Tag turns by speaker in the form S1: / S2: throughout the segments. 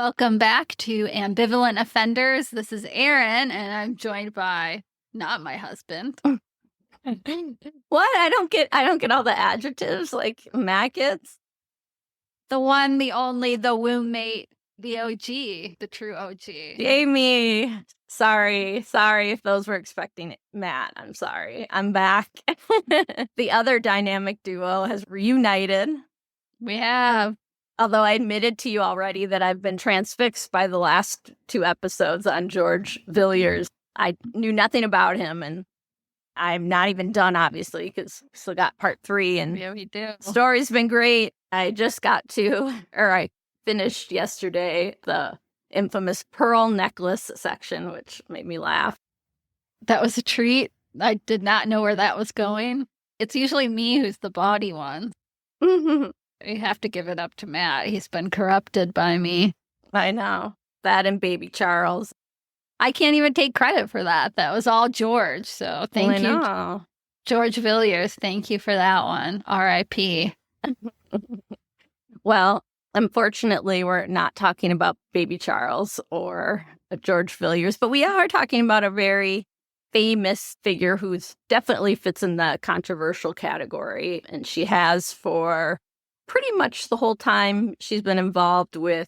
S1: Welcome back to Ambivalent Offenders. This is Erin, and I'm joined by not my husband.
S2: What? I don't get all the adjectives like Matt gets.
S1: The one, the only, the womb mate, the OG, the true OG.
S2: Jamie. Sorry if those were expecting it. Matt, I'm sorry. I'm back. The other dynamic duo has reunited.
S1: We have.
S2: Although I admitted to you already that I've been transfixed by the last 2 episodes on George Villiers. I knew nothing about him, and I'm not even done, obviously, because we still got part 3. And
S1: yeah, we do.
S2: Story's been great. I finished yesterday the infamous pearl necklace section, which made me laugh.
S1: That was a treat. I did not know where that was going. It's usually me who's the bawdy one. You have to give it up to Matt. He's been corrupted by me.
S2: I know. That and Baby Charles.
S1: I can't even take credit for that. That was all George. So thank you, George Villiers. Thank you for that one. R.I.P.
S2: Well, unfortunately, we're not talking about Baby Charles or George Villiers, but we are talking about a very famous figure who's definitely fits in the controversial category. And she has for pretty much the whole time she's been involved with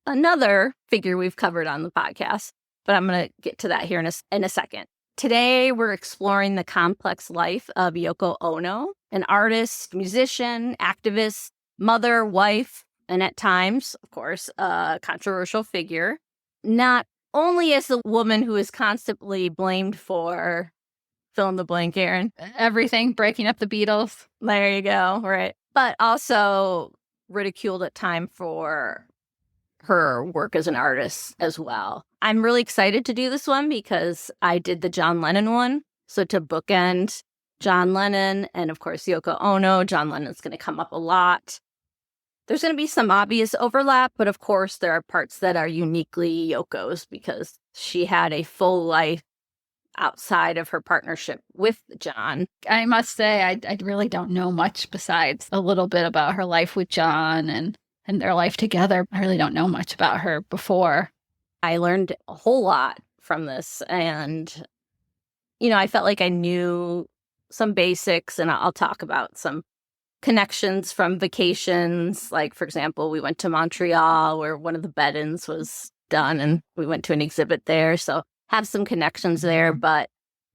S2: another figure we've covered on the podcast, but I'm going to get to that here in a second. Today, we're exploring the complex life of Yoko Ono, an artist, musician, activist, mother, wife, and at times, of course, a controversial figure. Not only as the woman who is constantly blamed for, fill in the blank, Erin.
S1: Everything, breaking up the Beatles.
S2: There you go, right. But also ridiculed at time for her work as an artist as well. I'm really excited to do this one because I did the John Lennon one. So to bookend John Lennon and, of course, Yoko Ono, John Lennon's going to come up a lot. There's going to be some obvious overlap, but of course there are parts that are uniquely Yoko's because she had a full life outside of her partnership with John.
S1: I must say, I really don't know much besides a little bit about her life with John and their life together. I really don't know much about her before.
S2: I learned a whole lot from this, and, I felt like I knew some basics, and I'll talk about some connections from vacations. Like, for example, we went to Montreal where one of the bed-ins was done, and we went to an exhibit there, so have some connections there, but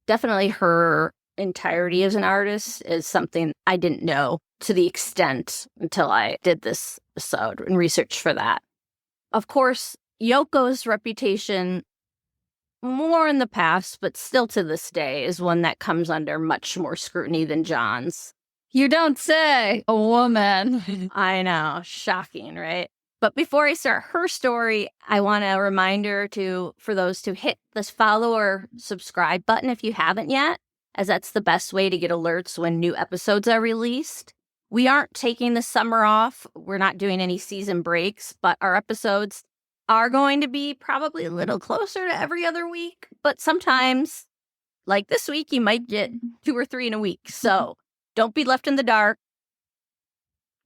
S2: definitely her entirety as an artist is something I didn't know to the extent until I did this episode and research for that. Of course, Yoko's reputation, more in the past, but still to this day, is one that comes under much more scrutiny than John's.
S1: You don't say, a woman.
S2: I know, shocking, right? But before I start her story, I want a reminder for those to hit this follow or subscribe button if you haven't yet, as that's the best way to get alerts when new episodes are released. We aren't taking the summer off. We're not doing any season breaks, but our episodes are going to be probably a little closer to every other week. But sometimes, like this week, you might get 2 or 3 in a week. So don't be left in the dark.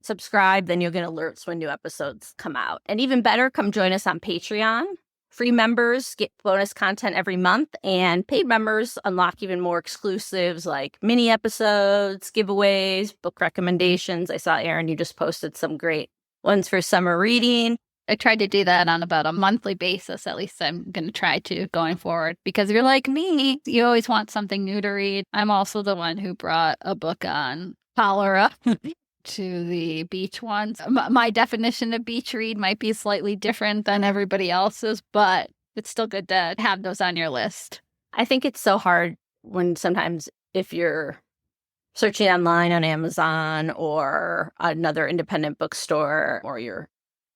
S2: Subscribe, then you'll get alerts when new episodes come out. And even better, come join us on Patreon. Free members get bonus content every month, and paid members unlock even more exclusives like mini episodes, giveaways, book recommendations. I saw, Erin, you just posted some great ones for summer reading.
S1: I tried to do that on about a monthly basis. At least I'm going to try to going forward, because if you're like me, you always want something new to read. I'm also the one who brought a book on cholera to the beach ones. My definition of beach read might be slightly different than everybody else's, but it's still good to have those on your list.
S2: I think it's so hard when sometimes if you're searching online on Amazon or another independent bookstore, or you're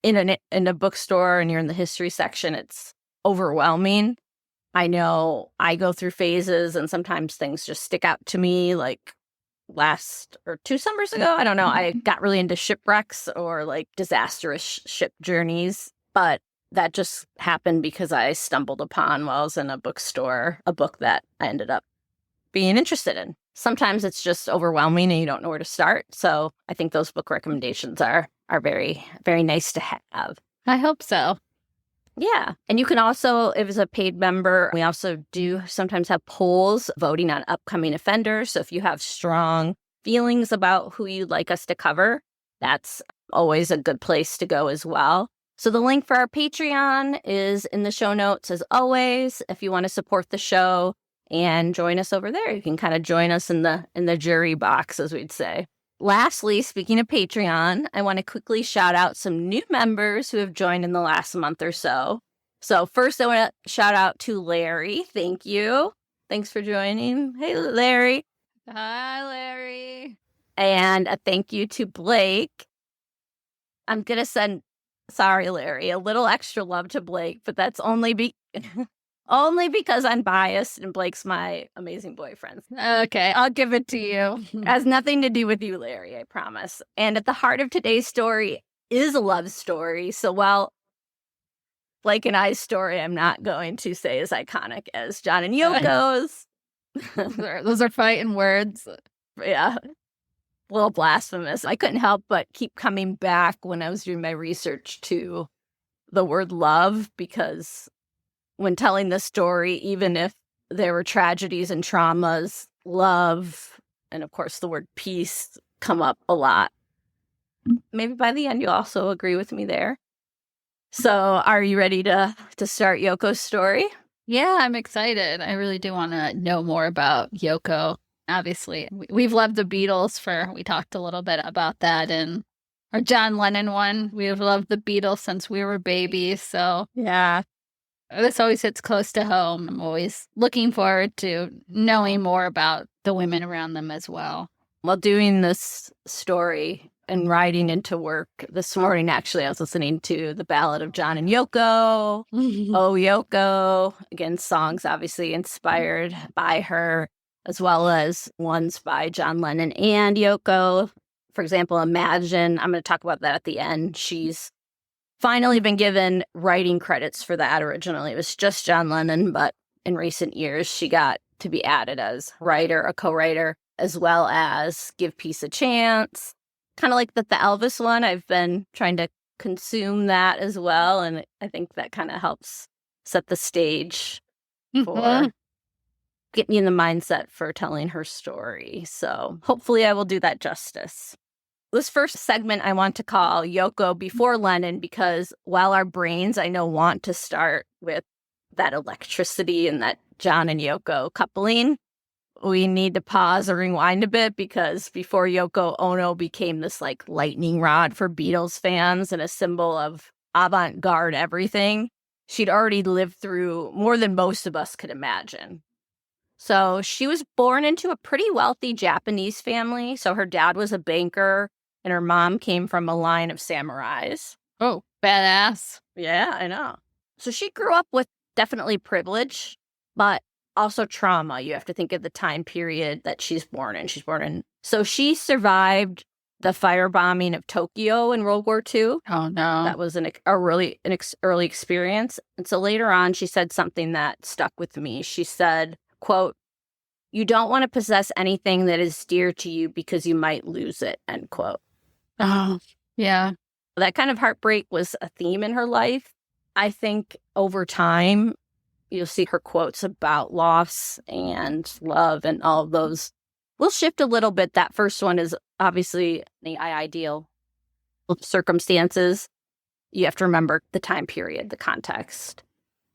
S2: in a bookstore and you're in the history section, it's overwhelming. I know I go through phases and sometimes things just stick out to me, like last or 2 summers ago, I don't know, I got really into shipwrecks or like disastrous ship journeys, but that just happened because I stumbled upon, while I was in a bookstore, a book that I ended up being interested in. Sometimes it's just overwhelming and you don't know where to start. So I think those book recommendations are very, very nice to have.
S1: I hope so.
S2: Yeah. And you can also, if it's a paid member, we also do sometimes have polls voting on upcoming offenders. So if you have strong feelings about who you'd like us to cover, that's always a good place to go as well. So the link for our Patreon is in the show notes as always. If you want to support the show and join us over there, you can kind of join us in the jury box, as we'd say. Lastly, speaking of Patreon, I want to quickly shout out some new members who have joined in the last month or so. So first, I want to shout out to Larry. Thank you. Thanks for joining. Hey, Larry.
S1: Hi, Larry.
S2: And a thank you to Blake. I'm going to send, sorry, Larry, a little extra love to Blake, but that's only only because I'm biased and Blake's my amazing boyfriend.
S1: Okay, I'll give it to you.
S2: It has nothing to do with you, Larry, I promise. And at the heart of today's story is a love story. So while Blake and I's story, I'm not going to say as iconic as John and Yoko's.
S1: Those are fighting words.
S2: Yeah. A little blasphemous. I couldn't help but keep coming back when I was doing my research to the word love, because when telling the story, even if there were tragedies and traumas, love, and of course the word peace come up a lot. Maybe by the end you'll also agree with me there. So are you ready to start Yoko's story?
S1: Yeah, I'm excited. I really do want to know more about Yoko. Obviously, we've loved the Beatles we talked a little bit about that in our John Lennon one. We've loved the Beatles since we were babies. So
S2: yeah,
S1: this always hits close to home. I'm always looking forward to knowing more about the women around them as well.
S2: While doing this story and riding into work this morning, actually, I was listening to the Ballad of John and Yoko. Oh, Yoko. Again, songs obviously inspired by her, as well as ones by John Lennon and Yoko. For example, Imagine. I'm going to talk about that at the end. She's finally been given writing credits for that. Originally, it was just John Lennon, but in recent years, she got to be added as writer, a co-writer, as well as Give Peace a Chance. Kind of like the Elvis one. I've been trying to consume that as well, and I think that kind of helps set the stage for getting you in the mindset for telling her story. So hopefully I will do that justice. This first segment I want to call Yoko Before Lennon, because while our brains, I know, want to start with that electricity and that John and Yoko coupling, we need to pause or rewind a bit, because before Yoko Ono became this like lightning rod for Beatles fans and a symbol of avant-garde everything, she'd already lived through more than most of us could imagine. So she was born into a pretty wealthy Japanese family. So her dad was a banker and her mom came from a line of samurais.
S1: Oh, badass.
S2: Yeah, I know. So she grew up with definitely privilege, but also trauma. You have to think of the time period that she's born in. So she survived the firebombing of Tokyo in World War II.
S1: Oh, no.
S2: That was an early experience. And so later on, she said something that stuck with me. She said, quote, "You don't want to possess anything that is dear to you because you might lose it," end quote.
S1: Oh, yeah.
S2: That kind of heartbreak was a theme in her life. I think over time, you'll see her quotes about loss and love and all of those will shift a little bit. That first one is obviously the ideal circumstances. You have to remember the time period, the context.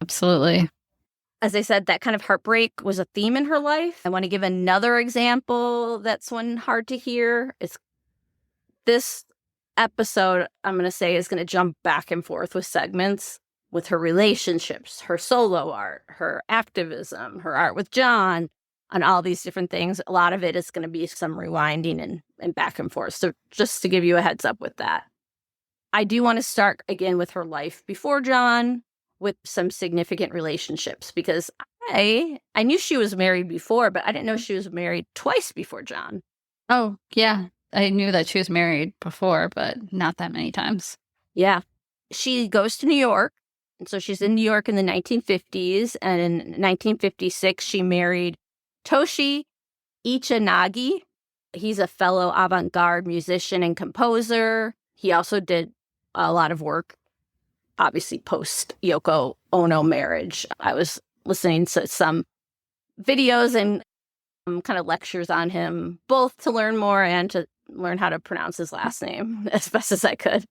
S1: Absolutely.
S2: As I said, that kind of heartbreak was a theme in her life. I want to give another example that's one hard to hear. It's this episode, I'm going to say, is going to jump back and forth with segments with her relationships, her solo art, her activism, her art with John, and all these different things. A lot of it is going to be some rewinding and back and forth. So just to give you a heads up with that. I do want to start again with her life before John, with some significant relationships, because I knew she was married before, but I didn't know she was married twice before John.
S1: Oh, yeah. I knew that she was married before, but not that many times.
S2: Yeah. She goes to New York. And so she's in New York in the 1950s. And in 1956, she married Toshi Ichanagi. He's a fellow avant-garde musician and composer. He also did a lot of work obviously post Yoko Ono marriage. I was listening to some videos and kind of lectures on him, both to learn more and to learn how to pronounce his last name as best as I could.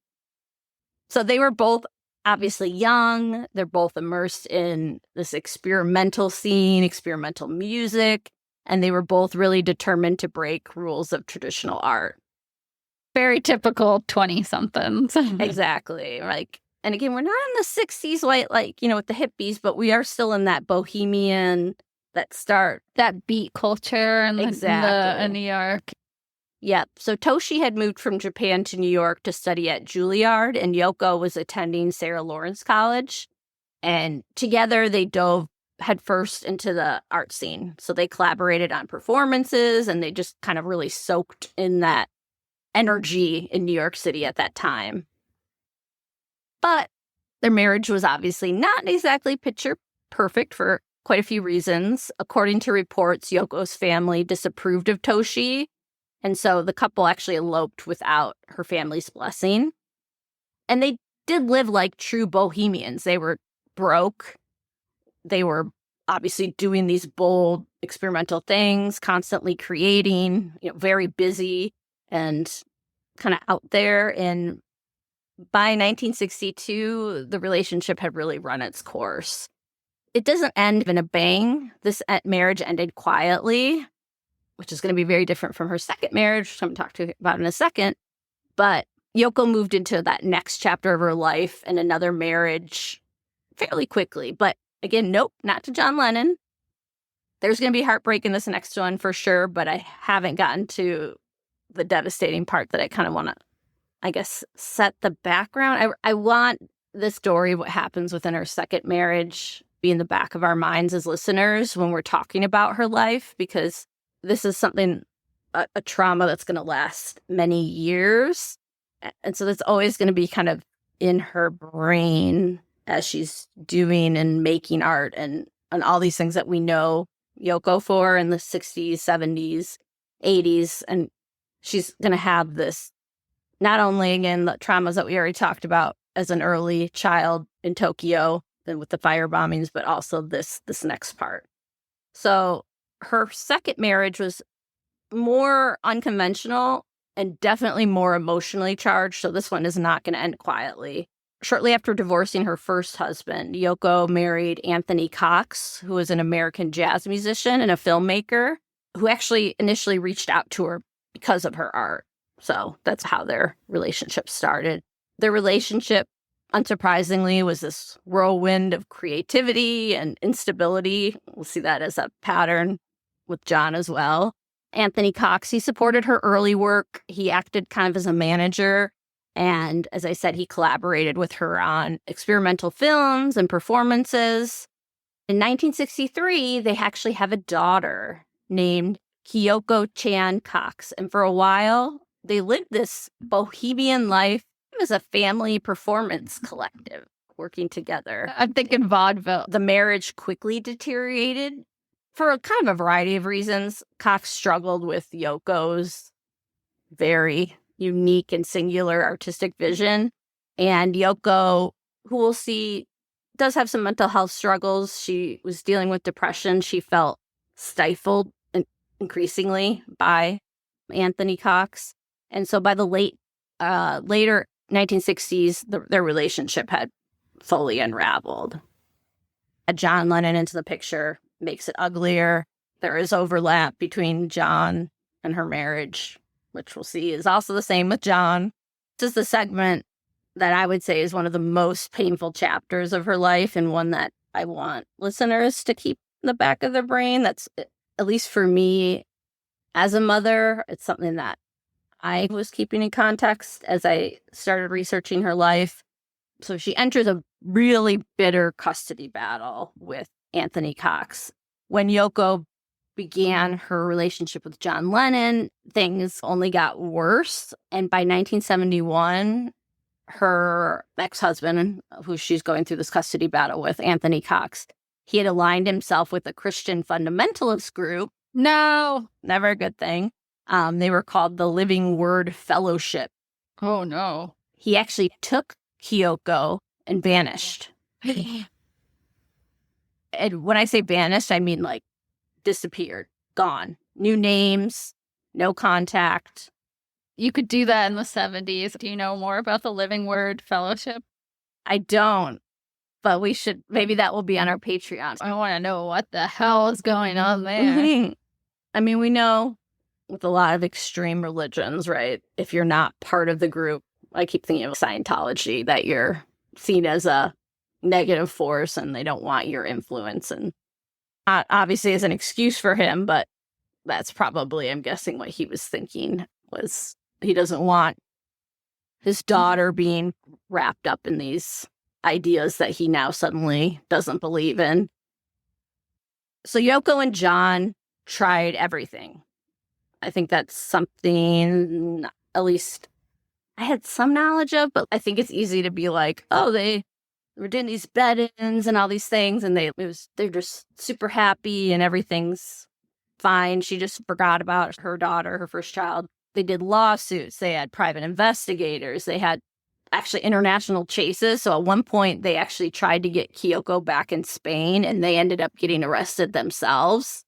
S2: So they were both obviously young. They're both immersed in this experimental scene, experimental music, and they were both really determined to break rules of traditional art.
S1: Very typical 20-somethings.
S2: Exactly. And again, we're not in the 60s, with the hippies, but we are still in that bohemian,
S1: that beat culture in New York.
S2: Yep. So Toshi had moved from Japan to New York to study at Juilliard, and Yoko was attending Sarah Lawrence College. And together they dove headfirst into the art scene. So they collaborated on performances, and they just kind of really soaked in that energy in New York City at that time. But their marriage was obviously not exactly picture perfect for quite a few reasons. According to reports, Yoko's family disapproved of Toshi, and so the couple actually eloped without her family's blessing. And they did live like true bohemians. They were broke. They were obviously doing these bold experimental things, constantly creating, very busy and kind of out there. And by 1962, the relationship had really run its course. It doesn't end in a bang. This marriage ended quietly, which is going to be very different from her second marriage, which I'm going to talk to you about in a second. But Yoko moved into that next chapter of her life and another marriage fairly quickly. But again, nope, not to John Lennon. There's going to be heartbreak in this next one for sure, but I haven't gotten to the devastating part that I kind of want to, I guess, set the background. I want the story, what happens within her second marriage, be in the back of our minds as listeners when we're talking about her life, because this is something, a trauma that's going to last many years. And so that's always going to be kind of in her brain as she's doing and making art and all these things that we know Yoko for in the 60s, 70s, 80s. And she's going to have this, not only, again, the traumas that we already talked about as an early child in Tokyo and with the fire bombings, but also this next part. So her second marriage was more unconventional and definitely more emotionally charged. So this one is not going to end quietly. Shortly after divorcing her first husband, Yoko married Anthony Cox, who was an American jazz musician and a filmmaker who actually initially reached out to her because of her art. So that's how their relationship started. Their relationship, unsurprisingly, was this whirlwind of creativity and instability. We'll see that as a pattern with John as well. Anthony Cox, he supported her early work. He acted kind of as a manager. And as I said, he collaborated with her on experimental films and performances. In 1963, they actually have a daughter named Kyoko Chan Cox. And for a while, they lived this bohemian life as a family performance collective, working together.
S1: I'm thinking vaudeville.
S2: The marriage quickly deteriorated for kind of a variety of reasons. Cox struggled with Yoko's very unique and singular artistic vision. And Yoko, who we'll see, does have some mental health struggles. She was dealing with depression. She felt stifled increasingly by Anthony Cox. And so by the later 1960s, their relationship had fully unraveled. John Lennon into the picture makes it uglier. There is overlap between John and her marriage, which we'll see is also the same with John. This is the segment that I would say is one of the most painful chapters of her life, and one that I want listeners to keep in the back of their brain. That's, at least for me as a mother, it's something that I was keeping in context as I started researching her life. So she enters a really bitter custody battle with Anthony Cox. When Yoko began her relationship with John Lennon, things only got worse. And by 1971, her ex-husband, who she's going through this custody battle with, Anthony Cox, he had aligned himself with a Christian fundamentalist group.
S1: No,
S2: never a good thing. They were called the Living Word Fellowship.
S1: Oh, no.
S2: He actually took Kyoko and vanished. And when I say vanished, I mean like disappeared, gone. New names, no contact.
S1: You could do that in the 70s. Do you know more about the Living Word Fellowship?
S2: I don't, but we should, maybe that will be on our Patreon.
S1: I want to know what the hell is going on there.
S2: I mean, we know with a lot of extreme religions, right? If you're not part of the group, I keep thinking of Scientology, that you're seen as a negative force and they don't want your influence. And obviously as an excuse for him, but that's probably, I'm guessing, what he was thinking was he doesn't want his daughter being wrapped up in these ideas that he now suddenly doesn't believe in. So Yoko and John tried everything. I think that's something, at least I had some knowledge of, but I think it's easy to be like, oh, they were doing these bed-ins and all these things, and they're just super happy and everything's fine. She just forgot about her daughter, her first child. They did lawsuits. They had private investigators. They had actually international chases. So at one point, they actually tried to get Kyoko back in Spain, and they ended up getting arrested themselves.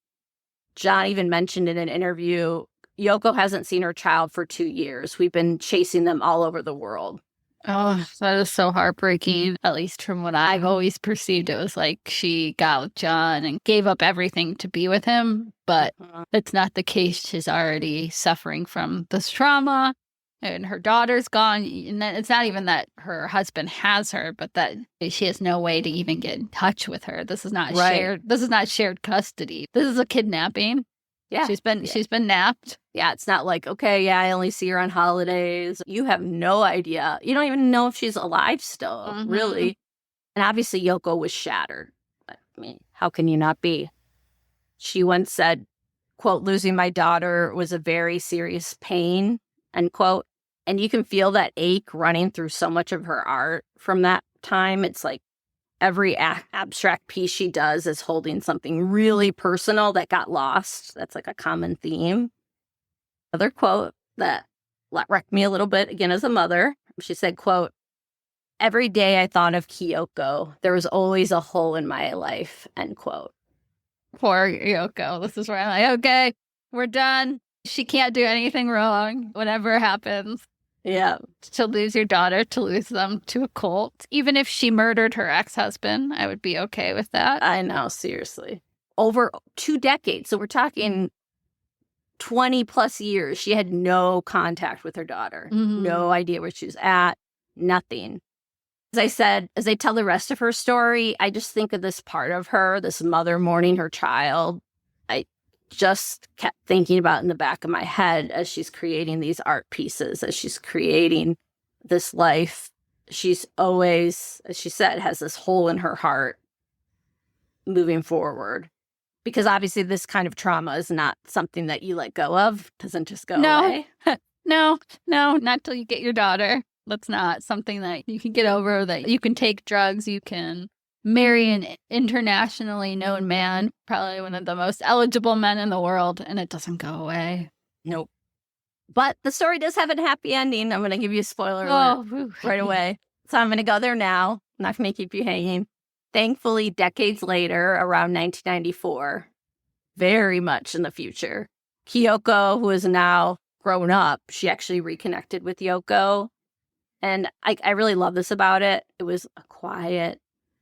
S2: John even mentioned in an interview, Yoko hasn't seen her child for 2 years. We've been chasing them all over the world.
S1: Oh, that is so heartbreaking. At least from what I've always perceived, it was like she got with John and gave up everything to be with him. But it's not the case. She's already suffering from this trauma and her daughter's gone. And it's not even that her husband has her, but that she has no way to even get in touch with her. This is not shared. This is not shared custody. This is a kidnapping.
S2: Yeah.
S1: She's been napped.
S2: Yeah, it's not like, okay, yeah, I only see her on holidays. You have no idea. You don't even know if she's alive still, really. And obviously Yoko was shattered. I mean, how can you not be? She once said, quote, losing my daughter was a very serious pain, end quote. And you can feel that ache running through so much of her art from that time. It's like every abstract piece she does is holding something really personal that got lost. That's like a common theme. Another quote that wrecked me a little bit, again, as a mother. She said, quote, every day I thought of Kyoko, there was always a hole in my life, end quote.
S1: Poor Yoko. This is where I'm like, okay, we're done. She can't do anything wrong. Whatever happens.
S2: Yeah.
S1: To lose your daughter, to lose them to a cult. Even if she murdered her ex-husband, I would be okay with that.
S2: I know, seriously. Over 2 decades. So we're talking 20 plus years. She had no contact with her daughter. No idea where she was at. Nothing. As I said, as I tell the rest of her story, I just think of this part of her, this mother mourning her child. I just kept thinking about in the back of my head as she's creating these art pieces, as she's creating this life. She's always, as she said, has this hole in her heart moving forward. Because obviously this kind of trauma is not something that you let go of. It doesn't just go away.
S1: No, not till you get your daughter. That's not something that you can get over, that you can take drugs, you can marry an internationally known man, probably one of the most eligible men in the world, and it doesn't go away.
S2: Nope. But the story does have a happy ending. I'm going to give you a spoiler alert right away. So I'm going to go there now. I'm not going to keep you hanging. Thankfully, decades later, around 1994, very much in the future, Kyoko, who is now grown up, she actually reconnected with Yoko. And I really love this about it. It was a quiet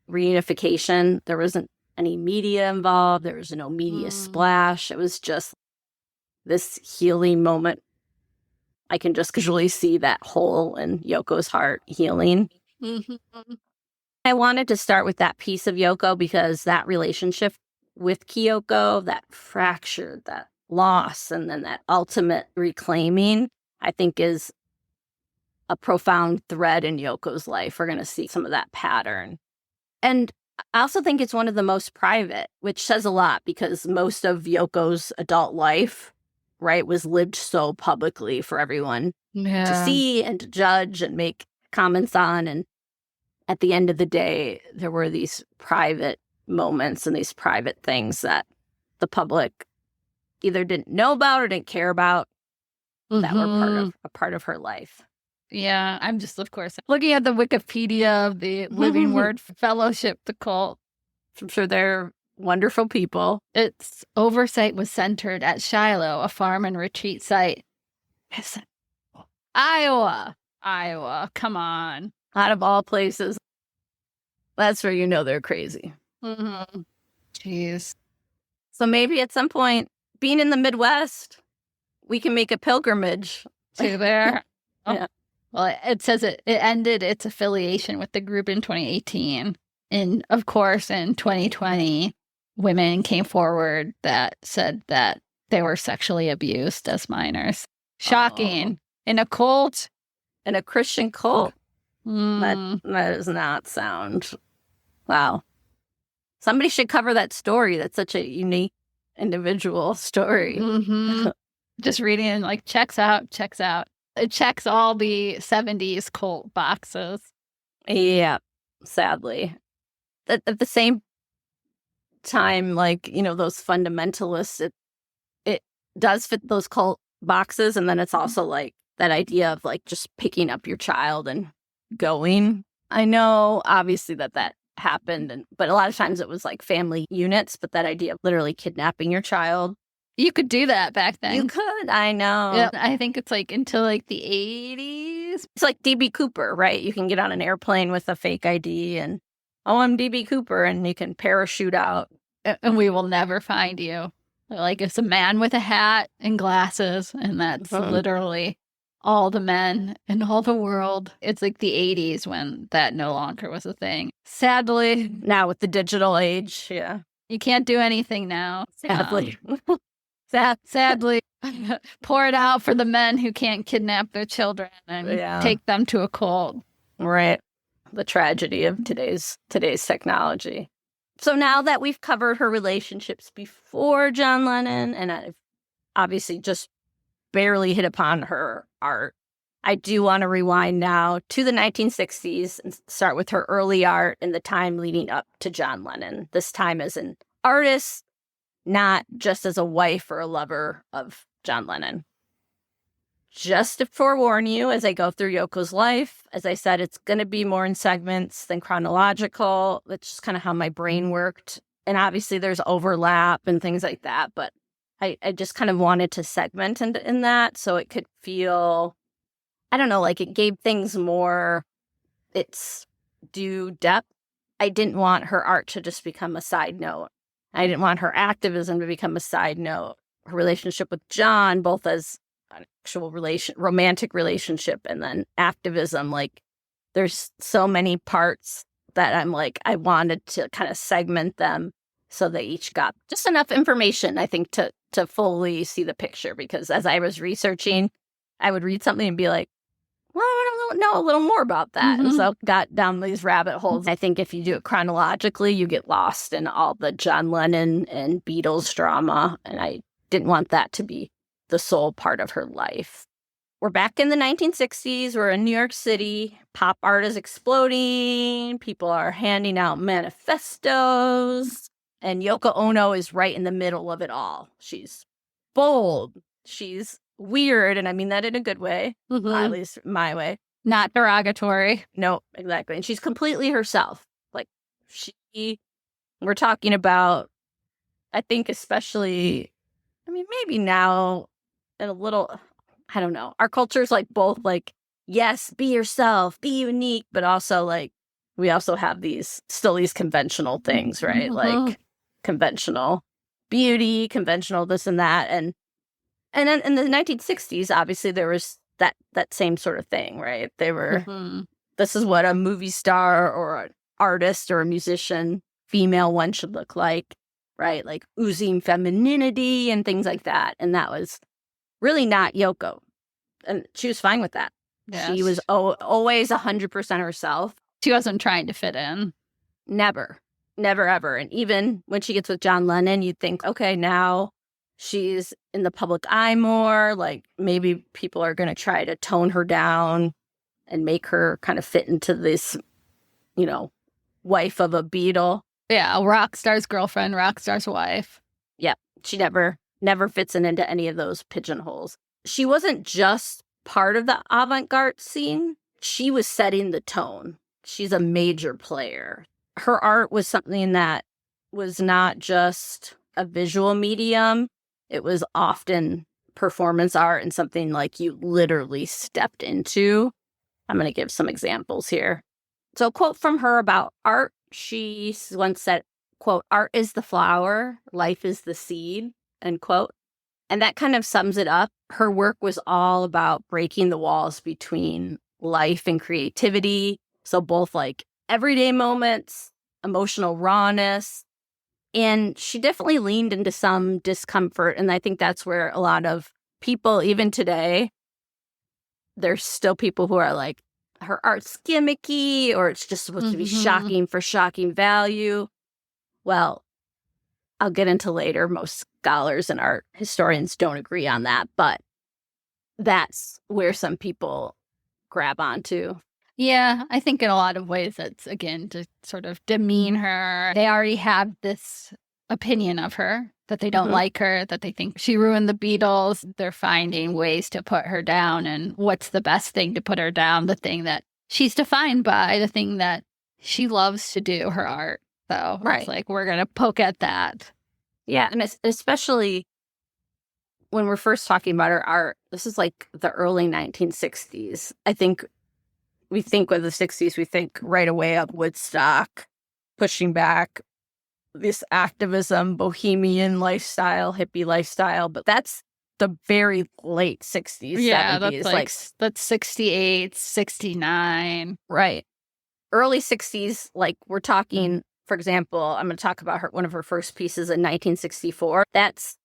S2: reunification. There wasn't any media involved. There was no media splash. It was just this healing moment. I can just visually see that hole in Yoko's heart healing. I wanted to start with that piece of Yoko because that relationship with Kyoko, that fracture, that loss, and then that ultimate reclaiming, I think is a profound thread in Yoko's life. We're going to see some of that pattern. And I also think it's one of the most private, which says a lot because most of Yoko's adult life, right, was lived so publicly for everyone to see and to judge and make comments on. And at the end of the day, there were these private moments and these private things that the public either didn't know about or didn't care about that were a part of her life.
S1: Yeah, I'm just, of course, looking at the Wikipedia of the Living Word Fellowship, the cult.
S2: I'm sure they're wonderful people.
S1: Its oversight was centered at Shiloh, a farm and retreat site. Iowa. Come on.
S2: Out of all places. That's where you know they're crazy.
S1: Mm-hmm. Jeez.
S2: So maybe at some point, being in the Midwest, we can make a pilgrimage
S1: to there.
S2: Yeah.
S1: Well, it says it ended its affiliation with the group in 2018. And of course, in 2020, women came forward that said that they were sexually abused as minors. Shocking. In a cult.
S2: In a Christian cult. That does not sound... Wow. Somebody should cover that story. That's such a unique individual story.
S1: Mm-hmm. Just reading it, like, checks out. It checks all the 70s cult boxes.
S2: Yeah, sadly. At the same time, like, you know, those fundamentalists, it does fit those cult boxes. And then it's also like that idea of like just picking up your child and going. I know, obviously, that happened, but a lot of times it was like family units, but that idea of literally kidnapping your child.
S1: You could do that back then.
S2: You could, I know.
S1: Yeah, I think it's like until like the 80s.
S2: It's like D.B. Cooper, right? You can get on an airplane with a fake ID and, oh, I'm D.B. Cooper, and you can parachute out.
S1: And we will never find you. Like, it's a man with a hat and glasses, and that's literally all the men in all the world. It's like the 80s when that no longer was a thing. Sadly.
S2: Now with the digital age, yeah.
S1: You can't do anything now.
S2: Sadly.
S1: Sadly, pour it out for the men who can't kidnap their children and take them to a cult.
S2: Right. The tragedy of today's technology. So now that we've covered her relationships before John Lennon, and I've obviously just barely hit upon her art, I do want to rewind now to the 1960s and start with her early art in the time leading up to John Lennon, this time as an artist, not just as a wife or a lover of John Lennon. Just to forewarn you, as I go through Yoko's life, as I said, it's going to be more in segments than chronological. That's just kind of how my brain worked. And obviously there's overlap and things like that, but I just kind of wanted to segment in that so it could feel, I don't know, like it gave things more its due depth. I didn't want her art to just become a side note. I didn't want her activism to become a side note. Her relationship with John, both as an actual romantic relationship and then activism, like there's so many parts that I'm like, I wanted to kind of segment them so they each got just enough information, I think, to fully see the picture. Because as I was researching, I would read something and be like, well, I don't know a little more about that. And so got down these rabbit holes. I think if you do it chronologically, you get lost in all the John Lennon and Beatles drama. And I didn't want that to be the sole part of her life. We're back in the 1960s. We're in New York City. Pop art is exploding. People are handing out manifestos. And Yoko Ono is right in the middle of it all. She's bold. She's weird. And I mean that in a good way, at least my way.
S1: Not derogatory.
S2: No, exactly. And she's completely herself. Like we're talking about, I think especially, I mean, maybe now and a little, I don't know. Our culture's like both like, yes, be yourself, be unique, but also like, we also have these conventional things, right? Like conventional beauty, conventional this and that. And then in the 1960s, obviously there was that same sort of thing, right? They were, this is what a movie star or an artist or a musician, female one, should look like, right? Like oozing femininity and things like that. And that was really not Yoko. And she was fine with that. Yes. She was always 100% herself.
S1: She wasn't trying to fit in.
S2: Never, ever. And even when she gets with John Lennon, you'd think, okay, now she's in the public eye more. Like maybe people are going to try to tone her down and make her kind of fit into this, you know, wife of a Beatle.
S1: Yeah, a rock star's girlfriend, rock star's wife.
S2: Yeah, she never fits into any of those pigeonholes. She wasn't just part of the avant-garde scene. She was setting the tone. She's a major player. Her art was something that was not just a visual medium. It was often performance art and something like you literally stepped into. I'm going to give some examples here. So a quote from her about art, she once said, quote, "Art is the flower, life is the seed," end quote. And that kind of sums it up. Her work was all about breaking the walls between life and creativity. So both like everyday moments, emotional rawness. And she definitely leaned into some discomfort. And I think that's where a lot of people, even today, there's still people who are like, her art's gimmicky, or it's just supposed to be shocking for shocking value. Well, I'll get into later. Most scholars and art historians don't agree on that, but that's where some people grab onto.
S1: Yeah, I think in a lot of ways it's, again, to sort of demean her. They already have this opinion of her, that they don't like her, that they think she ruined the Beatles. They're finding ways to put her down. And what's the best thing to put her down? The thing that she's defined by, the thing that she loves to do, her art. So it's like, we're going to poke at that.
S2: Yeah, and especially when we're first talking about her art, this is like the early 1960s. I think we think of the 60s, we think right away of Woodstock, pushing back this activism, bohemian lifestyle, hippie lifestyle, but that's the very late 60s,
S1: Yeah,
S2: 70s.
S1: That's 68, 69.
S2: Right. Early 60s, like we're talking, for example, I'm going to talk about one of her first pieces in 1964. That's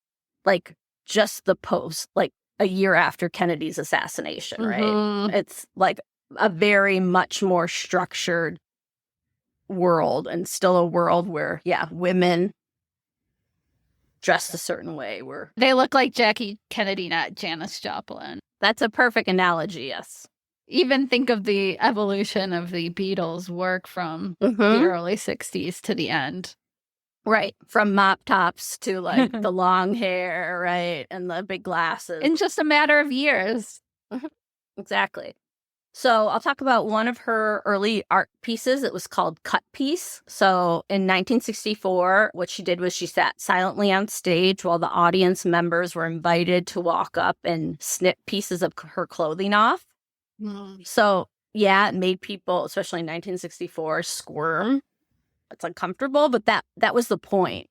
S2: like just the post, like a year after Kennedy's assassination, right? It's like a very much more structured world, and still a world where, women dressed a certain way.
S1: They look like Jackie Kennedy, not Janis Joplin.
S2: That's a perfect analogy, yes.
S1: Even think of the evolution of the Beatles' work from the early 60s to the end.
S2: Right. From mop tops to like the long hair, right? And the big glasses.
S1: In just a matter of years.
S2: Exactly. So I'll talk about one of her early art pieces. It was called Cut Piece. So in 1964, what she did was she sat silently on stage while the audience members were invited to walk up and snip pieces of her clothing off. So yeah, it made people, especially in 1964, squirm. It's uncomfortable, but that was the point,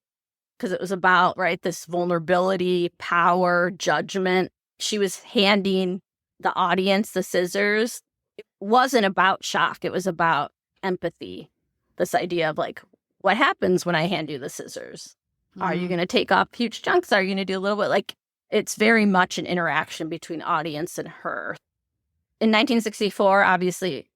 S2: because it was about, right, this vulnerability, power, judgment. She was handing the audience the scissors. It wasn't about shock. It was about empathy. This idea of like, what happens when I hand you the scissors? Are you going to take off huge chunks? Are you going to do a little bit? Like, it's very much an interaction between audience and her. In 1964, obviously,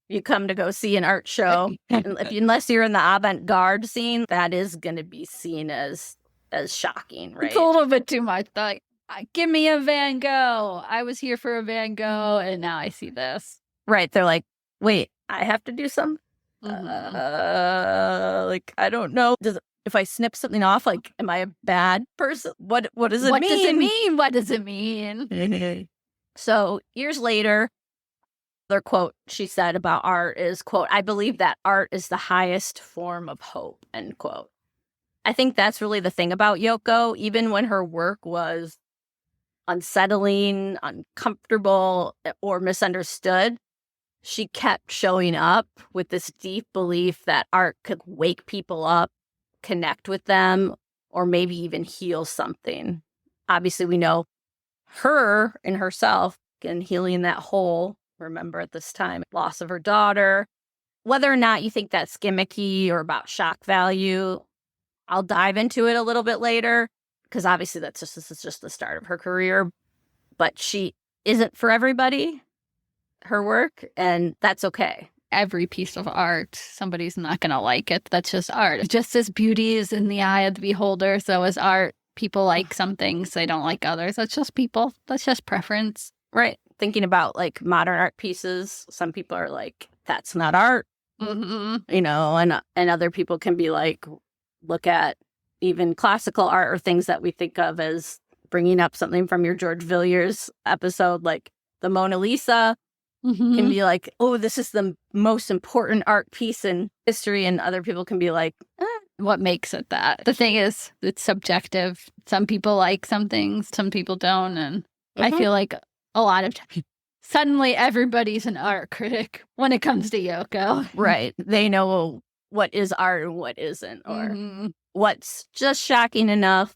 S2: you come to go see an art show, and unless you're in the avant-garde scene, that is going to be seen as shocking, right?
S1: It's a little bit too much. Like, give me a Van Gogh. I was here for a Van Gogh, and now I see this.
S2: Right. They're like, wait, I have to do something? Like, I don't know. If I snip something off, like, am I a bad person? What does it mean?
S1: What does it mean?
S2: So years later, their quote she said about art is, quote, "I believe that art is the highest form of hope," end quote. I think that's really the thing about Yoko. Even when her work was unsettling, uncomfortable, or misunderstood, she kept showing up with this deep belief that art could wake people up, connect with them, or maybe even heal something. Obviously, we know her in herself and healing that hole. Remember at this time, loss of her daughter. Whether or not you think that's gimmicky or about shock value, I'll dive into it a little bit later, because obviously this is just the start of her career. But she isn't for everybody, her work, and that's okay.
S1: Every piece of art, somebody's not going to like it. That's just art. Just as beauty is in the eye of the beholder, so is art. People like some things, they don't like others. That's just people. That's just preference.
S2: Right. Thinking about like modern art pieces, some people are like, that's not art. You know, and other people can be like, look at even classical art or things that we think of as bringing up something from your George Villiers episode, like the Mona Lisa can be like, oh, this is the most important art piece in history. And other people can be like,
S1: what makes it that? The thing is, it's subjective. Some people like some things, some people don't. And I feel like a lot of times, suddenly everybody's an art critic when it comes to Yoko.
S2: Right. They know what is art and what isn't, or what's just shocking enough,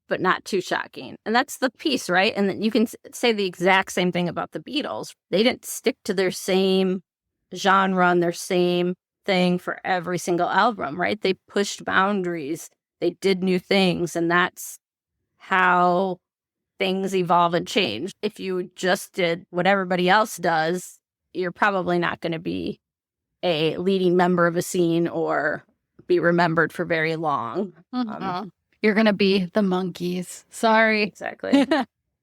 S2: but not too shocking. And that's the piece, right? And then you can say the exact same thing about the Beatles. They didn't stick to their same genre and their same thing for every single album, right? They pushed boundaries. They did new things. And that's how things evolve and change. If you just did what everybody else does, you're probably not going to be a leading member of a scene or be remembered for very long.
S1: You're going to be the Monkees. Sorry.
S2: Exactly.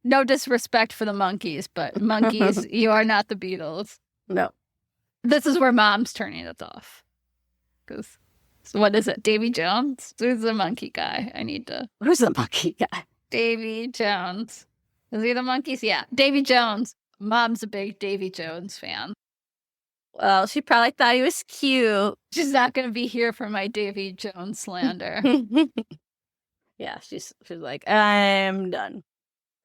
S1: No disrespect for the Monkees, but Monkees, you are not the Beatles.
S2: No.
S1: This is where Mom's turning us off. Because, what is it? Davy Jones? Who's the monkey guy?
S2: Who's the monkey guy?
S1: Davy Jones. Is he the Monkees? Yeah. Davy Jones. Mom's a big Davy Jones fan.
S2: Well, she probably thought he was cute.
S1: She's not going to be here for my Davy Jones slander.
S2: Yeah, she's like, I'm done.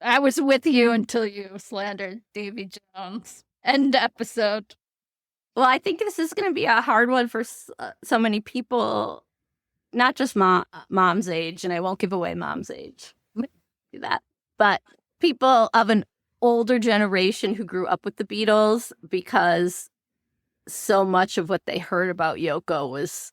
S1: I was with you until you slandered Davy Jones. End episode.
S2: Well, I think this is going to be a hard one for so many people, not just mom's age, and I won't give away mom's age. Do that. But people of an older generation who grew up with the Beatles, because so much of what they heard about Yoko was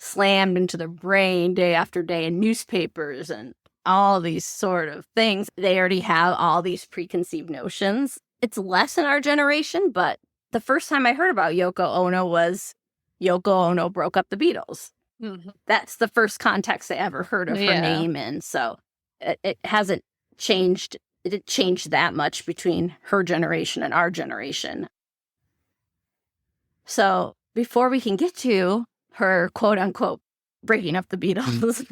S2: slammed into their brain day after day in newspapers and all these sort of things. They already have all these preconceived notions. It's less in our generation, but the first time I heard about Yoko Ono was Yoko Ono broke up the Beatles. That's the first context I ever heard of her name in. So it hasn't changed. It didn't change that much between her generation and our generation. So before we can get to her quote unquote breaking up the Beatles,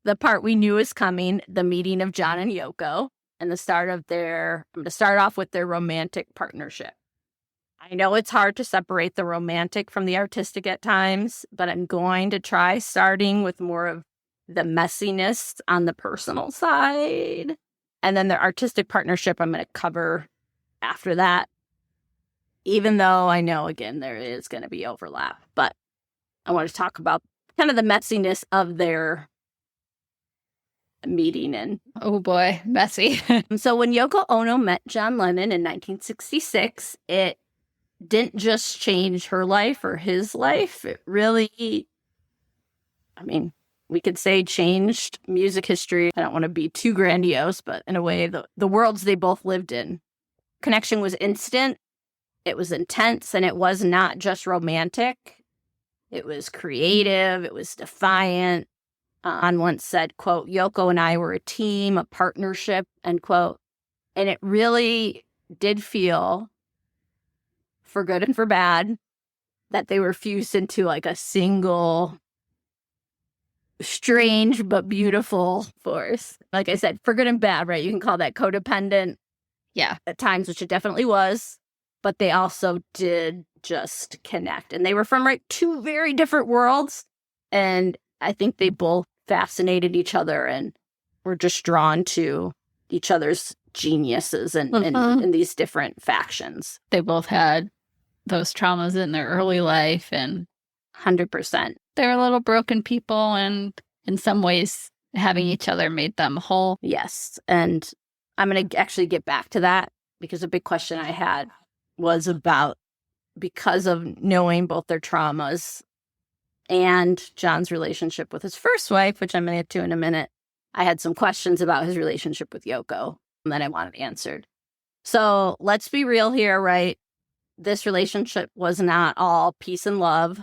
S2: the part we knew was coming, the meeting of John and Yoko and the start of I'm going to start off with their romantic partnership. I know it's hard to separate the romantic from the artistic at times, but I'm going to try starting with more of the messiness on the personal side. And then the artistic partnership I'm going to cover after that, even though I know, again, there is going to be overlap. But I want to talk about kind of the messiness of their meeting. And
S1: oh boy, messy.
S2: So when Yoko Ono met John Lennon in 1966, it didn't just change her life or his life. It really, we could say changed music history. I don't want to be too grandiose, but in a way, the worlds they both lived in. Connection was instant. It was intense, and it was not just romantic. It was creative. It was defiant. On once said, quote, Yoko and I were a team, a partnership, end quote. And it really did feel, for good and for bad, that they were fused into like a single strange but beautiful force. Like I said, for good and bad, right? You can call that codependent.
S1: Yeah.
S2: At times, which it definitely was. But they also did just connect. And they were from two very different worlds. And I think they both fascinated each other and were just drawn to each other's geniuses and in these different factions.
S1: They both had those traumas in their early life, and
S2: 100%.
S1: They're little broken people, and in some ways having each other made them whole.
S2: Yes. And I'm going to actually get back to that, because a big question I had was about, because of knowing both their traumas and John's relationship with his first wife, which I'm going to get to in a minute, I had some questions about his relationship with Yoko that I wanted answered. So let's be real here, right? This relationship was not all peace and love.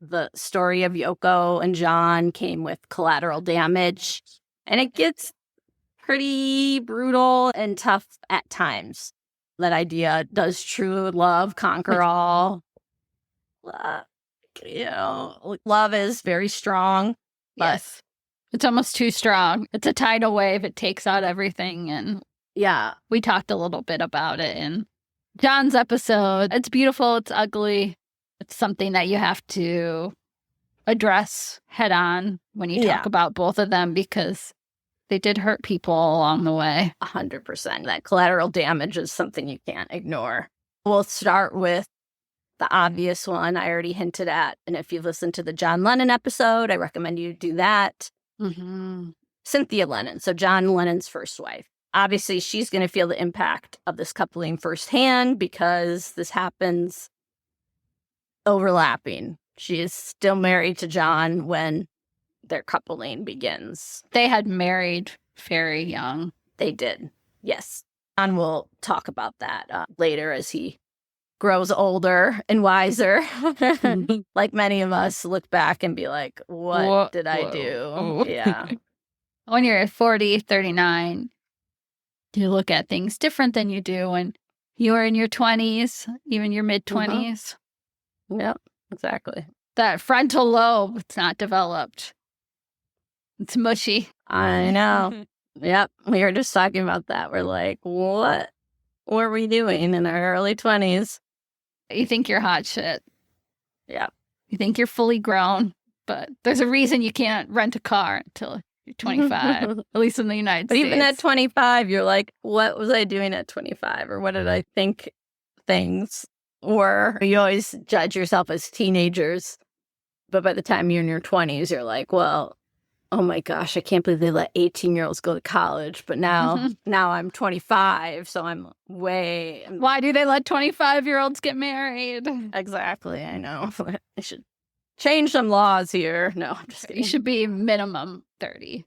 S2: The story of Yoko and John came with collateral damage, and it gets pretty brutal and tough at times. That idea, does true love conquer all? Love is very strong, but
S1: yes, It's almost too strong. It's a tidal wave. It takes out everything. And
S2: yeah,
S1: we talked a little bit about it in John's episode. It's beautiful. It's ugly. It's something that you have to address head on when you talk about both of them, because they did hurt people along the way.
S2: 100%. That collateral damage is something you can't ignore. We'll start with the obvious one I already hinted at. And if you've listened to the John Lennon episode, I recommend you do that.
S1: Mm-hmm.
S2: Cynthia Lennon, so John Lennon's first wife. Obviously, she's going to feel the impact of this coupling firsthand because this happens overlapping. She is still married to John when their coupling begins.
S1: They had married very young.
S2: They did, yes. John will talk about that later as he grows older and wiser. Like many of us look back and be like, what did I do? Yeah.
S1: When you're 40, 39, you look at things different than you do when you are in your 20s, even your mid-20s.
S2: Yep, exactly.
S1: That frontal lobe, it's not developed. It's mushy.
S2: I know. Yep, we were just talking about that. We're like, what were we doing in our early 20s?
S1: You think you're hot shit.
S2: Yeah.
S1: You think you're fully grown, but there's a reason you can't rent a car until you're 25, at least in the United States.
S2: Even at 25, you're like, what was I doing at 25? Or what did I think things were? You always judge yourself as teenagers. But by the time you're in your 20s, you're like, well, oh my gosh, I can't believe they let 18-year-olds go to college. But now I'm 25, so I'm way...
S1: Why do they let 25-year-olds get married?
S2: Exactly, I know. I should change some laws here. No, I'm just kidding.
S1: You should be minimum 30.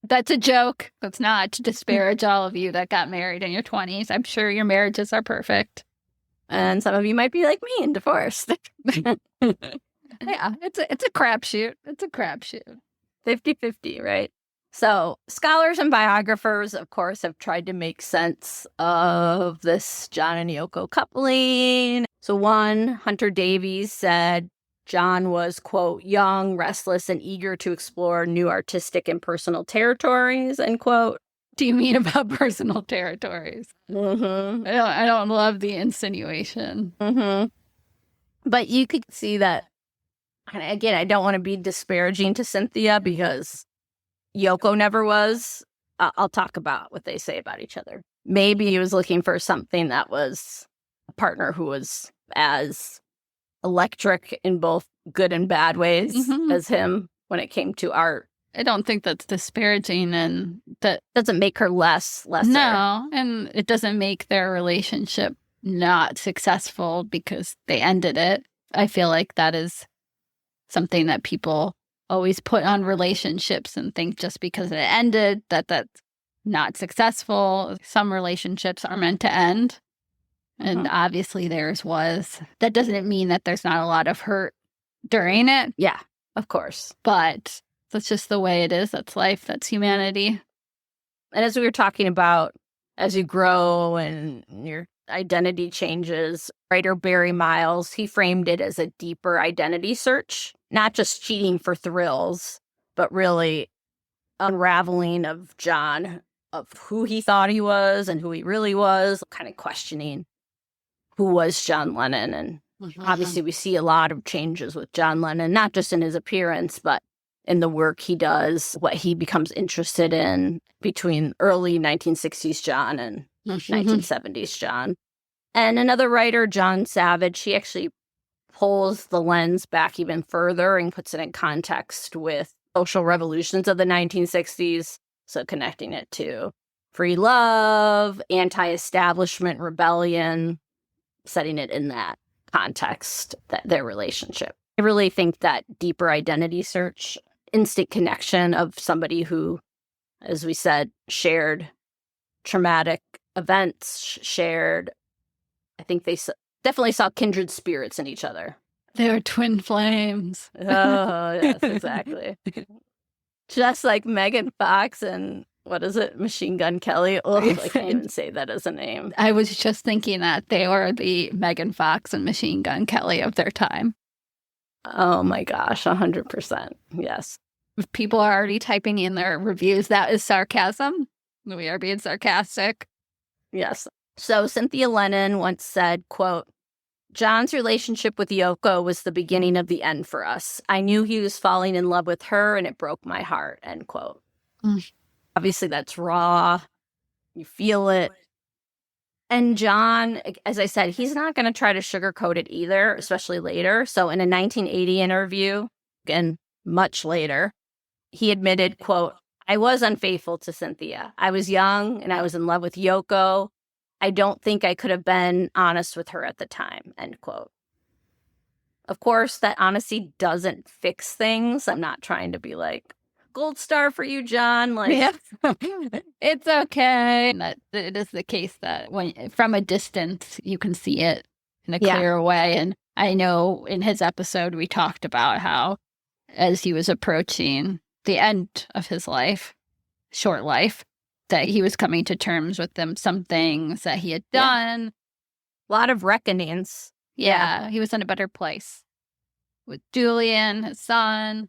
S1: That's a joke. That's not to disparage all of you that got married in your 20s. I'm sure your marriages are perfect.
S2: And some of you might be like me and divorced.
S1: Yeah, it's a crapshoot. It's a crapshoot.
S2: 50-50, right? So scholars and biographers, of course, have tried to make sense of this John and Yoko coupling. So one, Hunter Davies, said John was, quote, young, restless, and eager to explore new artistic and personal territories, end quote.
S1: Do you mean about personal territories?
S2: Mm-hmm.
S1: I don't love the insinuation.
S2: Mm-hmm. But you could see that. And again, I don't want to be disparaging to Cynthia because Yoko never was. I'll talk about what they say about each other. Maybe he was looking for something that was a partner who was as electric in both good and bad ways as him when it came to art.
S1: I don't think that's disparaging, and that
S2: doesn't make her lesser.
S1: No, and it doesn't make their relationship not successful because they ended it. I feel like that is something that people always put on relationships and think just because it ended that's not successful. Some relationships are meant to end, and obviously theirs was. That doesn't mean that there's not a lot of hurt during it.
S2: Yeah, of course.
S1: But that's just the way it is. That's life. That's humanity.
S2: And as we were talking about, as you grow and your identity changes, writer Barry Miles, he framed it as a deeper identity search, not just cheating for thrills, but really unraveling of John, of who he thought he was and who he really was, kind of questioning who was John Lennon. And obviously we see a lot of changes with John Lennon, not just in his appearance, but in the work he does, what he becomes interested in between early 1960s John and 1970s John. And another writer, John Savage, he actually pulls the lens back even further and puts it in context with social revolutions of the 1960s. So connecting it to free love, anti-establishment rebellion, setting it in that context, that their relationship. I really think that deeper identity search, instant connection of somebody who, as we said, shared traumatic events, I think they definitely saw kindred spirits in each other.
S1: They were twin flames.
S2: Oh, yes, exactly. Just like Megan Fox and, what is it, Machine Gun Kelly? Oh, I can't even say that as a name.
S1: I was just thinking that they were the Megan Fox and Machine Gun Kelly of their time.
S2: Oh my gosh, 100%. Yes.
S1: If people are already typing in their reviews, that is sarcasm. We are being sarcastic.
S2: Yes. So Cynthia Lennon once said, quote, John's relationship with Yoko was the beginning of the end for us. I knew he was falling in love with her and it broke my heart, end quote. Obviously, that's raw. You feel it. And John, as I said, he's not going to try to sugarcoat it either, especially later. So in a 1980 interview, again, much later, he admitted, quote, I was unfaithful to Cynthia. I was young and I was in love with Yoko. I don't think I could have been honest with her at the time, end quote. Of course, that honesty doesn't fix things. I'm not trying to be like, gold star for you, John. Like,
S1: yeah. It's okay. And it is the case that when from a distance, you can see it in a clear way. And I know in his episode, we talked about how as he was approaching the end of his life, short life, that he was coming to terms with some things that he had done.
S2: A lot of reckonings.
S1: Yeah, he was in a better place with Julian, his son.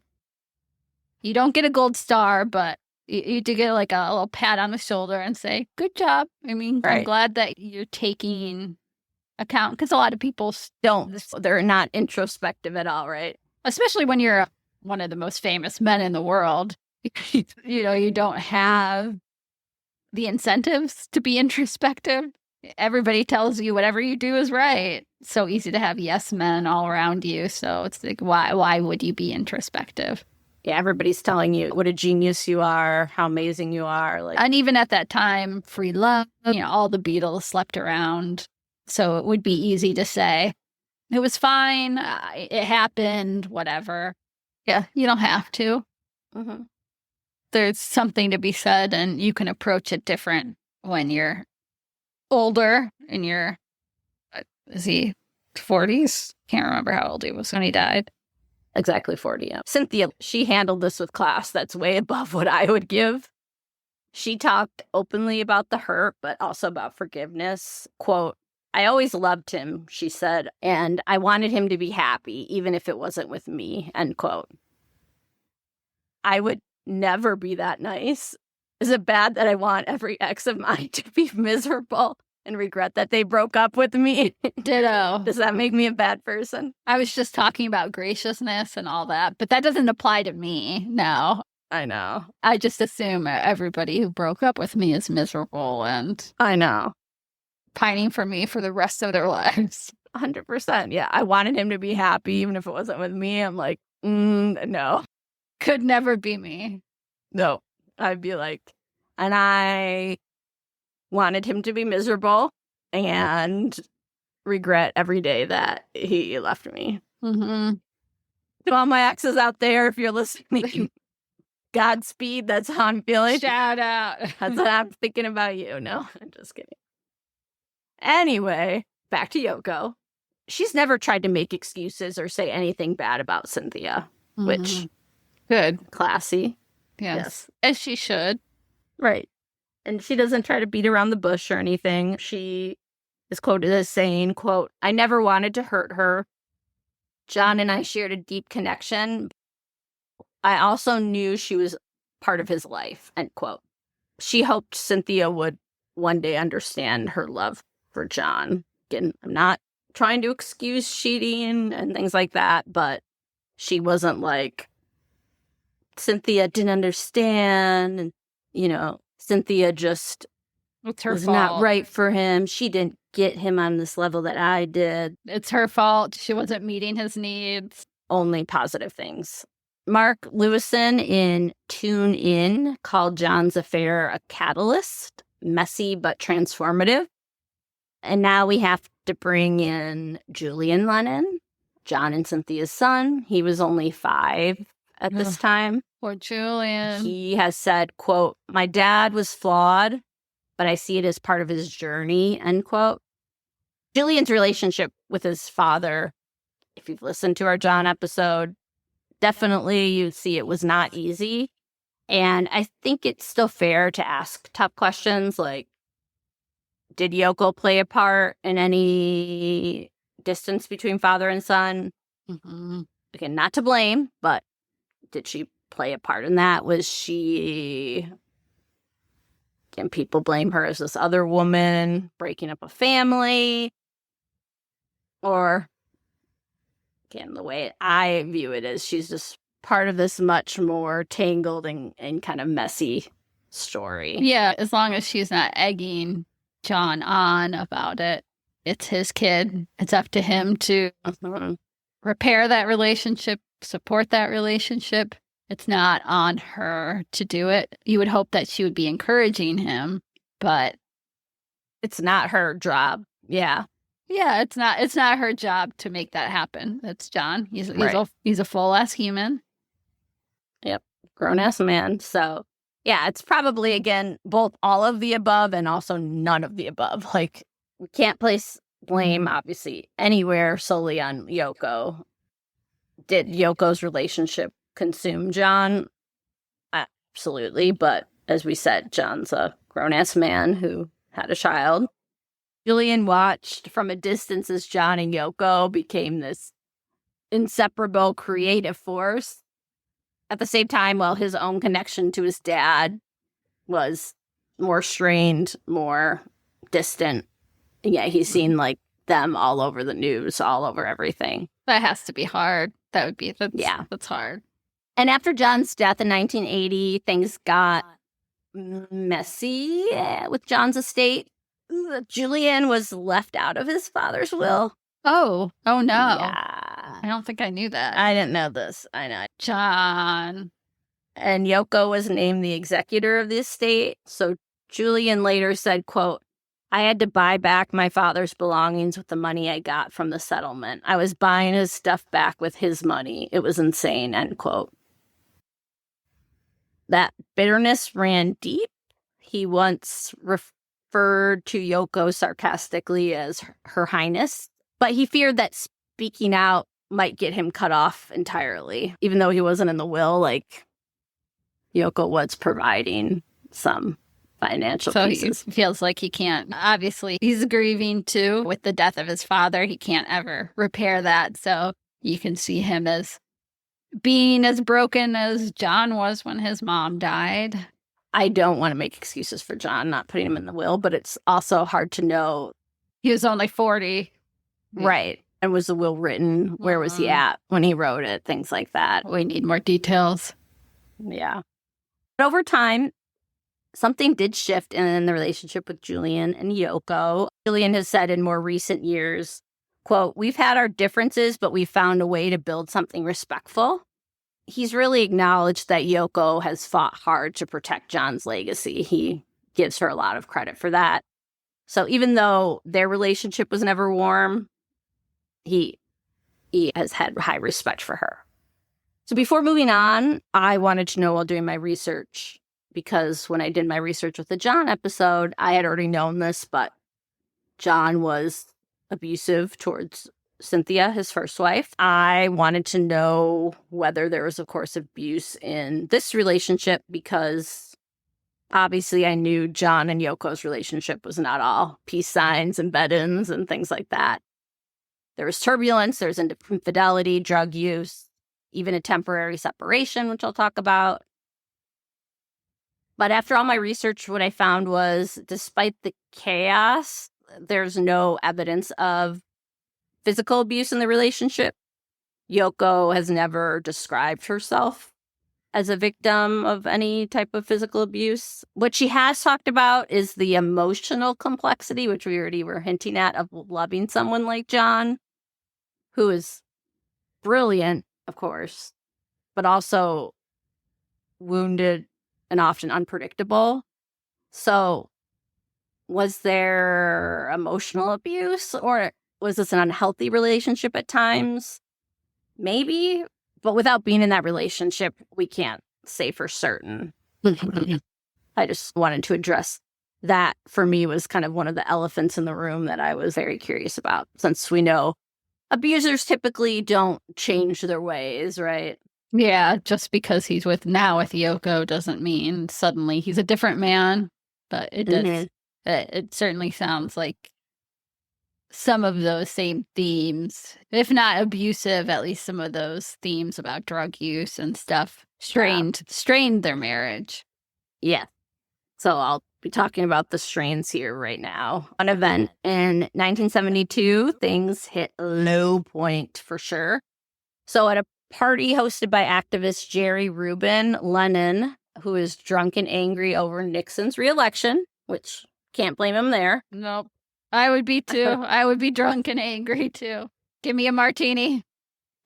S1: You don't get a gold star, but you do get like a little pat on the shoulder and say, good job. I mean, I'm glad that you're taking account, because a lot of people don't.
S2: They're not introspective at all, right?
S1: Especially when you're one of the most famous men in the world. You don't have the incentives to be introspective. Everybody tells you whatever you do is right. It's so easy to have yes men all around you. So it's like, why would you be introspective?
S2: Yeah, everybody's telling you what a genius you are, how amazing you are. Like,
S1: and even at that time, free love, all the Beatles slept around. So it would be easy to say, it was fine, it happened, whatever. Yeah, you don't have to.
S2: Mm-hmm.
S1: There's something to be said, and you can approach it different when you're older and you're, is he 40s? Can't remember how old he was when he died.
S2: Exactly 40, yeah. Cynthia, she handled this with class. That's way above what I would give. She talked openly about the hurt, but also about forgiveness. Quote, I always loved him, she said, and I wanted him to be happy, even if it wasn't with me, end quote. I would never be that nice. Is it bad that I want every ex of mine to be miserable and regret that they broke up with me?
S1: Ditto.
S2: Does that make me a bad person?
S1: I was just talking about graciousness and all that, but that doesn't apply to me. No.
S2: I know.
S1: I just assume everybody who broke up with me is miserable and
S2: I know.
S1: Pining for me for the rest of their lives.
S2: 100%. Yeah. I wanted him to be happy, even if it wasn't with me. I'm like, no.
S1: Could never be me.
S2: No. I'd be like, and I wanted him to be miserable and regret every day that he left me.
S1: Mm-hmm.
S2: To all my exes out there, if you're listening, Godspeed. That's how I'm feeling.
S1: Shout out.
S2: That's what I'm thinking about you. No, I'm just kidding. Anyway, back to Yoko. She's never tried to make excuses or say anything bad about Cynthia, which
S1: good.
S2: Classy.
S1: Yes. As she should.
S2: Right. And she doesn't try to beat around the bush or anything. She is quoted as saying, quote, I never wanted to hurt her. John and I shared a deep connection. I also knew she was part of his life, end quote. She hoped Cynthia would one day understand her love for John. Again, I'm not trying to excuse cheating and things like that, but she wasn't like, Cynthia didn't understand, and, Cynthia just
S1: it's her
S2: was
S1: fault.
S2: Not right for him. She didn't get him on this level that I did.
S1: It's her fault. She wasn't meeting his needs.
S2: Only positive things. Mark Lewison in Tune In called John's affair a catalyst, messy but transformative. And now we have to bring in Julian Lennon, John and Cynthia's son. He was only 5 at this time.
S1: Poor Julian.
S2: He has said, quote, my dad was flawed, but I see it as part of his journey, end quote. Julian's relationship with his father, if you've listened to our John episode, definitely you see it was not easy. And I think it's still fair to ask tough questions like, did Yoko play a part in any distance between father and son?
S1: Mm-hmm.
S2: Again, not to blame, but did she play a part in that? Can people blame her as this other woman breaking up a family? Or, again, the way I view it is she's just part of this much more tangled and kind of messy story.
S1: Yeah, as long as she's not egging John on about it. It's his kid. It's up to him to repair that relationship, support that relationship. It's not on her to do it. You would hope that she would be encouraging him, but
S2: it's not her job. Yeah.
S1: Yeah, it's not her job to make that happen. It's John. He's a full-ass human.
S2: Yep. Grown-ass man. So, yeah, it's probably, again, both all of the above and also none of the above. Like, we can't place blame, obviously, anywhere solely on Yoko. Did Yoko's relationship consume John? Absolutely. But as we said, John's a grown-ass man who had a child. Julian watched from a distance as John and Yoko became this inseparable creative force. At the same time, while his own connection to his dad was more strained, more distant. Yeah, he's seen like them all over the news, all over everything.
S1: That has to be hard. That's hard.
S2: And after John's death in 1980, things got messy with John's estate. Julian was left out of his father's will.
S1: Oh no.
S2: Yeah.
S1: I don't think I knew that.
S2: I didn't know this. I know.
S1: John.
S2: And Yoko was named the executor of the estate. So Julian later said, quote, "I had to buy back my father's belongings with the money I got from the settlement. I was buying his stuff back with his money. It was insane," end quote. That bitterness ran deep. He once referred to Yoko sarcastically as Her Highness, but he feared that speaking out might get him cut off entirely. Even though he wasn't in the will, like, Yoko was providing some financial pieces.
S1: He feels like he can't. Obviously, he's grieving too with the death of his father. He can't ever repair that. So you can see him as being as broken as John was when his mom died.
S2: I don't want to make excuses for John not putting him in the will, but it's also hard to know.
S1: He was only 40.
S2: Right. And was the will written? Where was he at when he wrote it? Things like that.
S1: We need more details.
S2: Yeah. But over time, something did shift in the relationship with Julian and Yoko. Julian has said in more recent years, quote, "We've had our differences, but we found a way to build something respectful." He's really acknowledged that Yoko has fought hard to protect John's legacy. He gives her a lot of credit for that. So even though their relationship was never warm, he has had high respect for her. So before moving on, I wanted to know while doing my research, because when I did my research with the John episode, I had already known this, but John was abusive towards Cynthia, his first wife. I wanted to know whether there was, of course, abuse in this relationship, because obviously I knew John and Yoko's relationship was not all peace signs and bed-ins and things like that. There was turbulence, there's infidelity, drug use, even a temporary separation, which I'll talk about. But after all my research, what I found was, despite the chaos, there's no evidence of physical abuse in the relationship. Yoko has never described herself as a victim of any type of physical abuse. What she has talked about is the emotional complexity, which we already were hinting at, of loving someone like John, who is brilliant, of course, but also wounded and often unpredictable. So was there emotional abuse, or was this an unhealthy relationship at times? Maybe, but without being in that relationship, we can't say for certain. I just wanted to address that. For me, was kind of one of the elephants in the room that I was very curious about, since we know abusers typically don't change their ways, right?
S1: Yeah, just because he's with Yoko doesn't mean suddenly he's a different man. But it does. It certainly sounds like some of those same themes, if not abusive, at least some of those themes about drug use and stuff strained their marriage.
S2: Yeah. So I'll be talking about the strains here right now. An event in 1972, things hit a low point for sure. So at a party hosted by activist Jerry Rubin, Lennon, who is drunk and angry over Nixon's reelection, which can't blame him there.
S1: Nope. I would be too. I would be drunk and angry too. Give me a martini.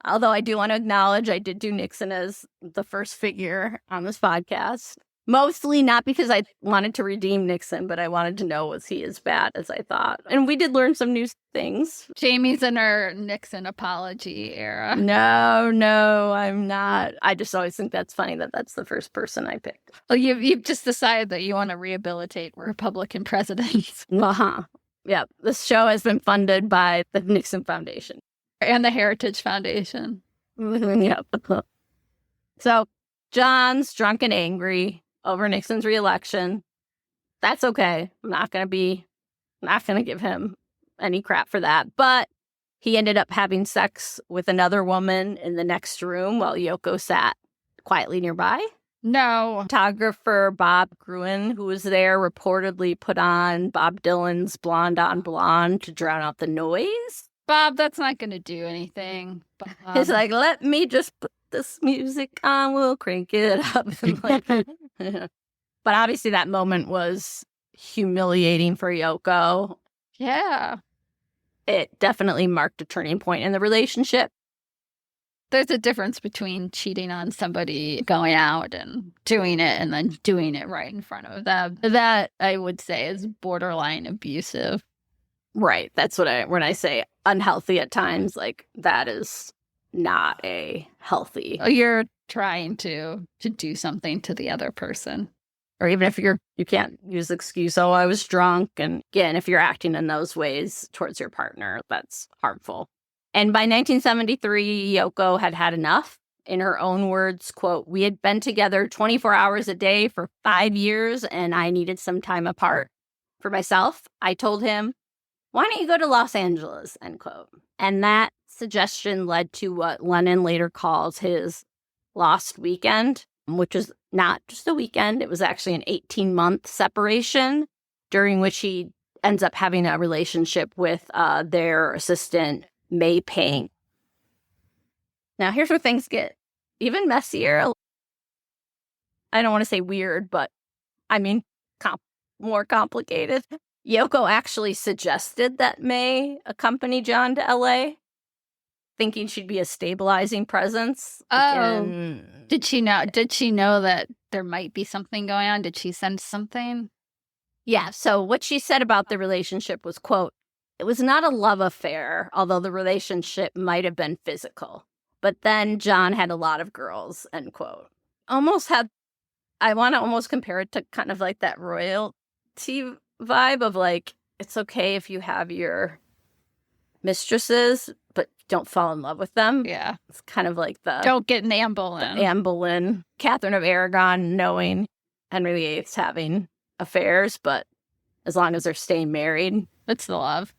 S2: Although I do want to acknowledge I did do Nixon as the first figure on this podcast. Mostly not because I wanted to redeem Nixon, but I wanted to know, was he as bad as I thought? And we did learn some new things.
S1: Jamie's in her Nixon apology era.
S2: No, I'm not. I just always think that's funny that that's the first person I picked.
S1: Well, you've just decided that you want to rehabilitate Republican presidents.
S2: Uh-huh. Yeah, this show has been funded by the Nixon Foundation.
S1: And the Heritage Foundation.
S2: Yep. So John's drunk and angry over Nixon's reelection. That's okay. I'm not going to give him any crap for that. But he ended up having sex with another woman in the next room while Yoko sat quietly nearby.
S1: No.
S2: Photographer Bob Gruen, who was there, reportedly put on Bob Dylan's Blonde on Blonde to drown out the noise.
S1: Bob, that's not going to do anything.
S2: He's like, let me just put this music on. We'll crank it up. But obviously that moment was humiliating for Yoko.
S1: Yeah.
S2: It definitely marked a turning point in the relationship.
S1: There's a difference between cheating on somebody, going out and doing it, and then doing it right in front of them. That, I would say, is borderline abusive.
S2: Right. That's when I say unhealthy at times, like that is not a healthy.
S1: You're trying to do something to the other person.
S2: Or even if you can't use the excuse, oh, I was drunk. And again, if you're acting in those ways towards your partner, that's harmful. And by 1973, Yoko had had enough. In her own words, quote, "We had been together 24 hours a day for 5 years and I needed some time apart. For myself, I told him, why don't you go to Los Angeles, end quote. And that suggestion led to what Lennon later calls his lost weekend, which is not just a weekend. It was actually an 18-month separation during which he ends up having a relationship with their assistant, May Pang. Now, here's where things get even messier. I don't want to say weird, but I mean, more complicated. Yoko actually suggested that May accompany John to LA, thinking she'd be a stabilizing presence.
S1: Again, did she know that there might be something going on? Did she sense something?
S2: Yeah, so what she said about the relationship was, quote, "It was not a love affair, although the relationship might have been physical. But then John had a lot of girls," end quote. I want to almost compare it to kind of like that royalty vibe of like, it's okay if you have your mistresses, but don't fall in love with them.
S1: Yeah.
S2: It's kind of like
S1: don't get an Anne Boleyn.
S2: Anne Boleyn, Catherine of Aragon knowing Henry VIII's having affairs, but as long as they're staying married.
S1: It's the love.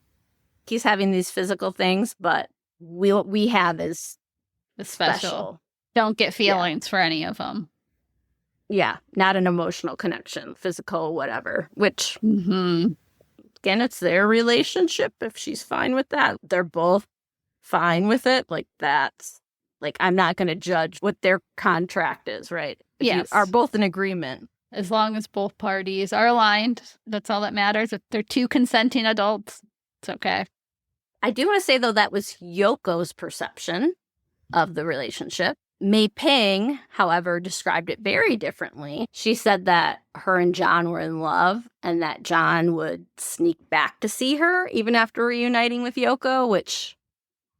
S2: He's having these physical things, but what we have is special.
S1: Don't get feelings for any of them.
S2: Yeah, not an emotional connection, physical, whatever, which, again, it's their relationship. If she's fine with that, they're both fine with it. Like, that's, like, I'm not going to judge what their contract is, right? If
S1: yes.
S2: you are both in agreement.
S1: As long as both parties are aligned, that's all that matters. If they're two consenting adults, it's okay.
S2: I do want to say, though, that was Yoko's perception of the relationship. May Pang, however, described it very differently. She said that her and John were in love and that John would sneak back to see her even after reuniting with Yoko, which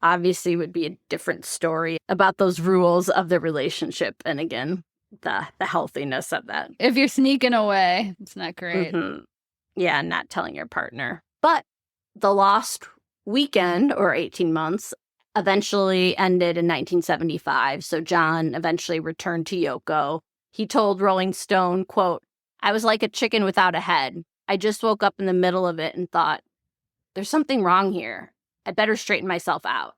S2: obviously would be a different story about those rules of the relationship. And again, the healthiness of that.
S1: If you're sneaking away, it's not great.
S2: Yeah, not telling your partner. But the lost weekend, or 18 months, eventually ended in 1975, so John eventually returned to Yoko. He told Rolling Stone, quote, "I was like a chicken without a head. I just woke up in the middle of it and thought, there's something wrong here. I better straighten myself out."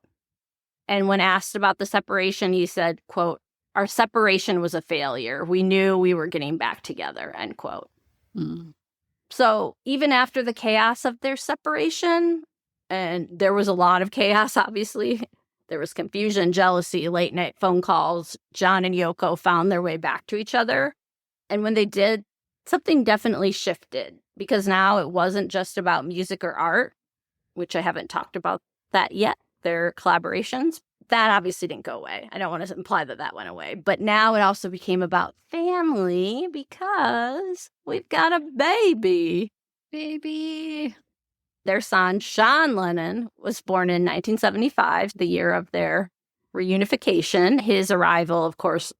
S2: And when asked about the separation, he said, quote, our separation was a failure. We knew we were getting back together, end quote.
S1: Mm.
S2: So even after the chaos of their separation, and there was a lot of chaos, obviously, there was confusion, jealousy, late night phone calls, John and Yoko found their way back to each other. And when they did, something definitely shifted, because now it wasn't just about music or art, which I haven't talked about that yet, their collaborations. That obviously didn't go away. I don't want to imply that that went away. But now it also became about family, because we've got a baby.
S1: Baby.
S2: Their son, John Lennon, was born in 1975, the year of their reunification. His arrival, of course,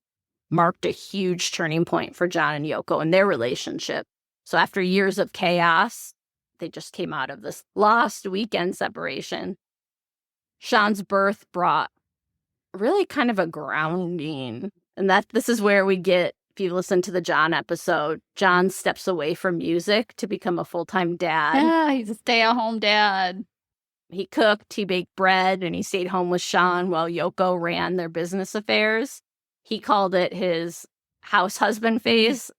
S2: marked a huge turning point for John and Yoko and their relationship. So after years of chaos, they just came out of this lost weekend separation. Sean's birth brought really kind of a grounding. And this is where we get, if you listen to the John episode, John steps away from music to become a full-time dad.
S1: Yeah, he's a stay-at-home dad.
S2: He cooked, he baked bread, and he stayed home with Sean while Yoko ran their business affairs. He called it his house husband phase,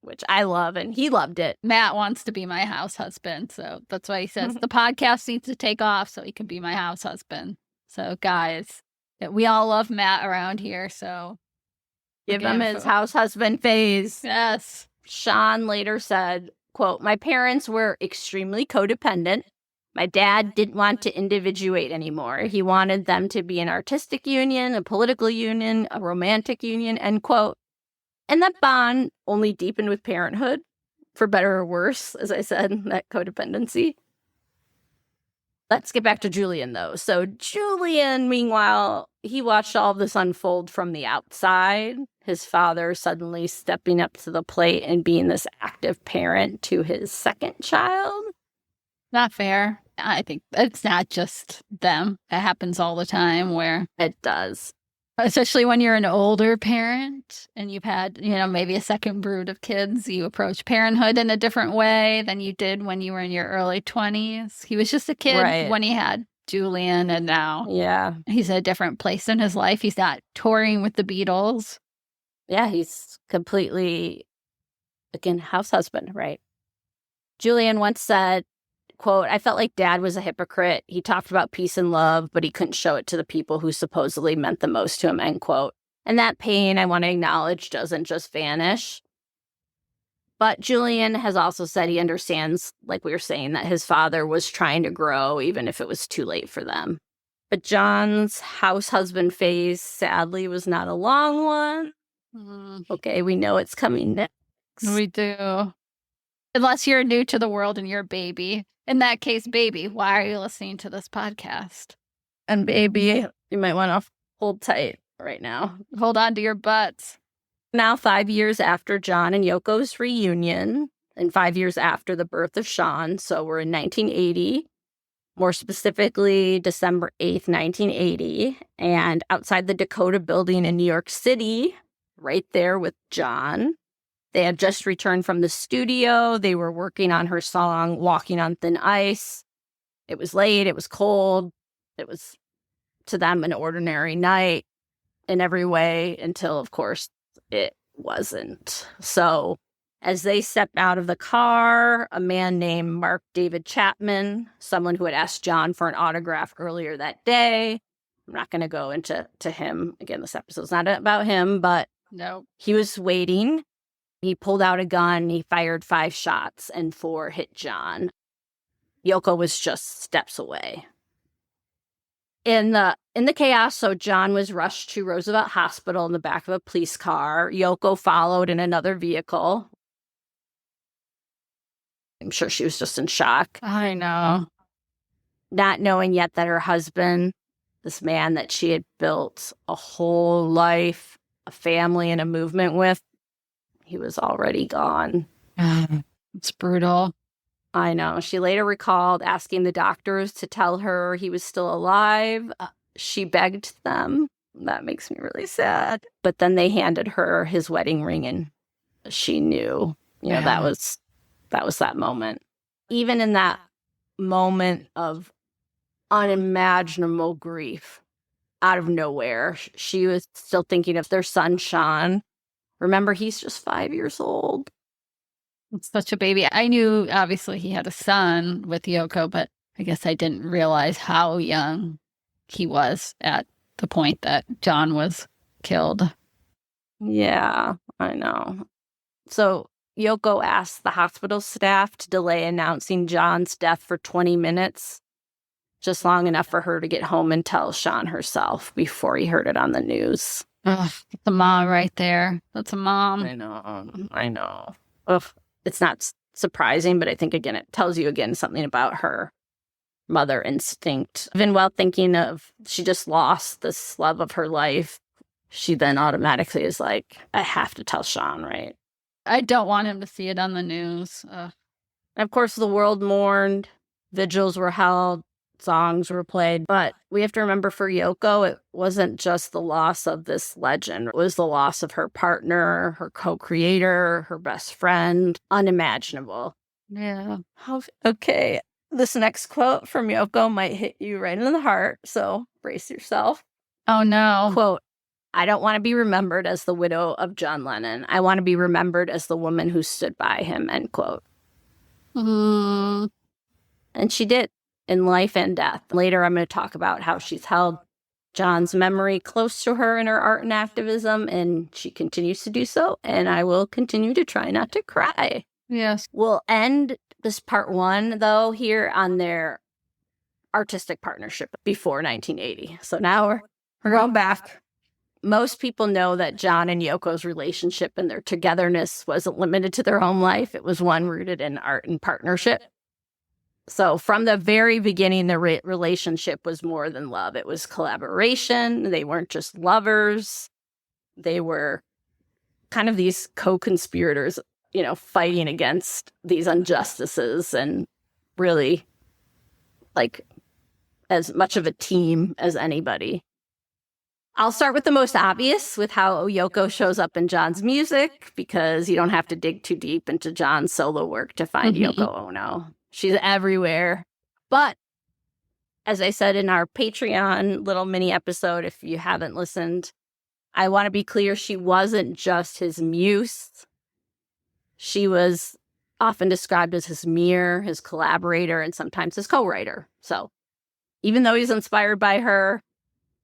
S2: which I love, and he loved it.
S1: Matt wants to be my house husband, so that's why he says the podcast needs to take off so he can be my house husband. So, guys, we all love Matt around here, so
S2: give him his house husband phase.
S1: Yes.
S2: Sean later said, quote, "My parents were extremely codependent. My dad didn't want to individuate anymore. He wanted them to be an artistic union, a political union, a romantic union," end quote. And that bond only deepened with parenthood, for better or worse, as I said, that codependency. Let's get back to Julian, though. So Julian, meanwhile, he watched all of this unfold from the outside. His father suddenly stepping up to the plate and being this active parent to his second child.
S1: Not fair. I think it's not just them. It happens all the time where...
S2: It does.
S1: Especially when you're an older parent and you've had, maybe a second brood of kids, you approach parenthood in a different way than you did when you were in your early 20s. He was just a kid when he had Julian, and now he's in a different place in his life. He's not touring with the Beatles.
S2: Yeah, he's completely, again, house husband, right? Julian once said, quote, "I felt like Dad was a hypocrite. He talked about peace and love, but he couldn't show it to the people who supposedly meant the most to him," end quote. And that pain, I want to acknowledge, doesn't just vanish. But Julian has also said he understands, like we were saying, that his father was trying to grow, even if it was too late for them. But John's house husband phase, sadly, was not a long one. Okay, we know it's coming next.
S1: We do. Unless you're new to the world and you're a baby. In that case, baby, why are you listening to this podcast?
S2: And baby, you might want to hold tight right now.
S1: Hold on to your butts.
S2: Now, 5 years after John and Yoko's reunion, and 5 years after the birth of Sean, so we're in 1980, more specifically December 8th, 1980, and outside the Dakota Building in New York City, right there with John. They had just returned from the studio. They were working on her song, Walking on Thin Ice. It was late. It was cold. It was, to them, an ordinary night in every way until, of course, it wasn't. So as they stepped out of the car, a man named Mark David Chapman, someone who had asked John for an autograph earlier that day. I'm not going to go into him. Again, this episode's not about him, but he was waiting. He pulled out a gun, he fired 5 shots, and 4 hit John. Yoko was just steps away. In the chaos, so John was rushed to Roosevelt Hospital in the back of a police car. Yoko followed in another vehicle. I'm sure she was just in shock.
S1: I know.
S2: Not knowing yet that her husband, this man that she had built a whole life, a family, and a movement with, he was already gone.
S1: It's brutal.
S2: I know. She later recalled asking the doctors to tell her he was still alive. She begged them. That makes me really sad. But then they handed her his wedding ring, and she knew, that was that moment. Even in that moment of unimaginable grief, out of nowhere. She was still thinking of their son, Sean. Remember, he's just 5 years old.
S1: Such a baby. I knew obviously he had a son with Yoko, but I guess I didn't realize how young he was at the point that John was killed.
S2: Yeah, I know. So Yoko asked the hospital staff to delay announcing John's death for 20 minutes, just long enough for her to get home and tell Sean herself before he heard it on the news.
S1: Ugh, that's a mom right there. That's a mom.
S2: I know. Ugh. It's not surprising, but I think, again, it tells you, again, something about her mother instinct. Even while thinking of she just lost this love of her life, she then automatically is like, I have to tell Sean, right?
S1: I don't want him to see it on the news.
S2: And of course, the world mourned. Vigils were held. Songs were played. But we have to remember, for Yoko, it wasn't just the loss of this legend. It was the loss of her partner, her co-creator, her best friend. Unimaginable.
S1: Yeah.
S2: Okay. This next quote from Yoko might hit you right in the heart, so brace yourself.
S1: Oh, no.
S2: Quote, I don't want to be remembered as the widow of John Lennon. I want to be remembered as the woman who stood by him, end quote.
S1: Mm.
S2: And she did, in life and death. Later, I'm going to talk about how she's held John's memory close to her in her art and activism, and she continues to do so, and I will continue to try not to cry.
S1: Yes.
S2: We'll end this part one, though, here on their artistic partnership before 1980. So now we're going back. Most people know that John and Yoko's relationship and their togetherness wasn't limited to their home life. It was one rooted in art and partnership. So from the very beginning, the relationship was more than love. It was collaboration. They weren't just lovers. They were kind of these co-conspirators, fighting against these injustices, and really like as much of a team as anybody. I'll start with the most obvious, with how Yoko shows up in John's music, because you don't have to dig too deep into John's solo work to find Yoko Ono. She's everywhere. But as I said in our Patreon little mini episode, if you haven't listened, I want to be clear, she wasn't just his muse. She was often described as his mirror, his collaborator, and sometimes his co-writer. So even though he's inspired by her,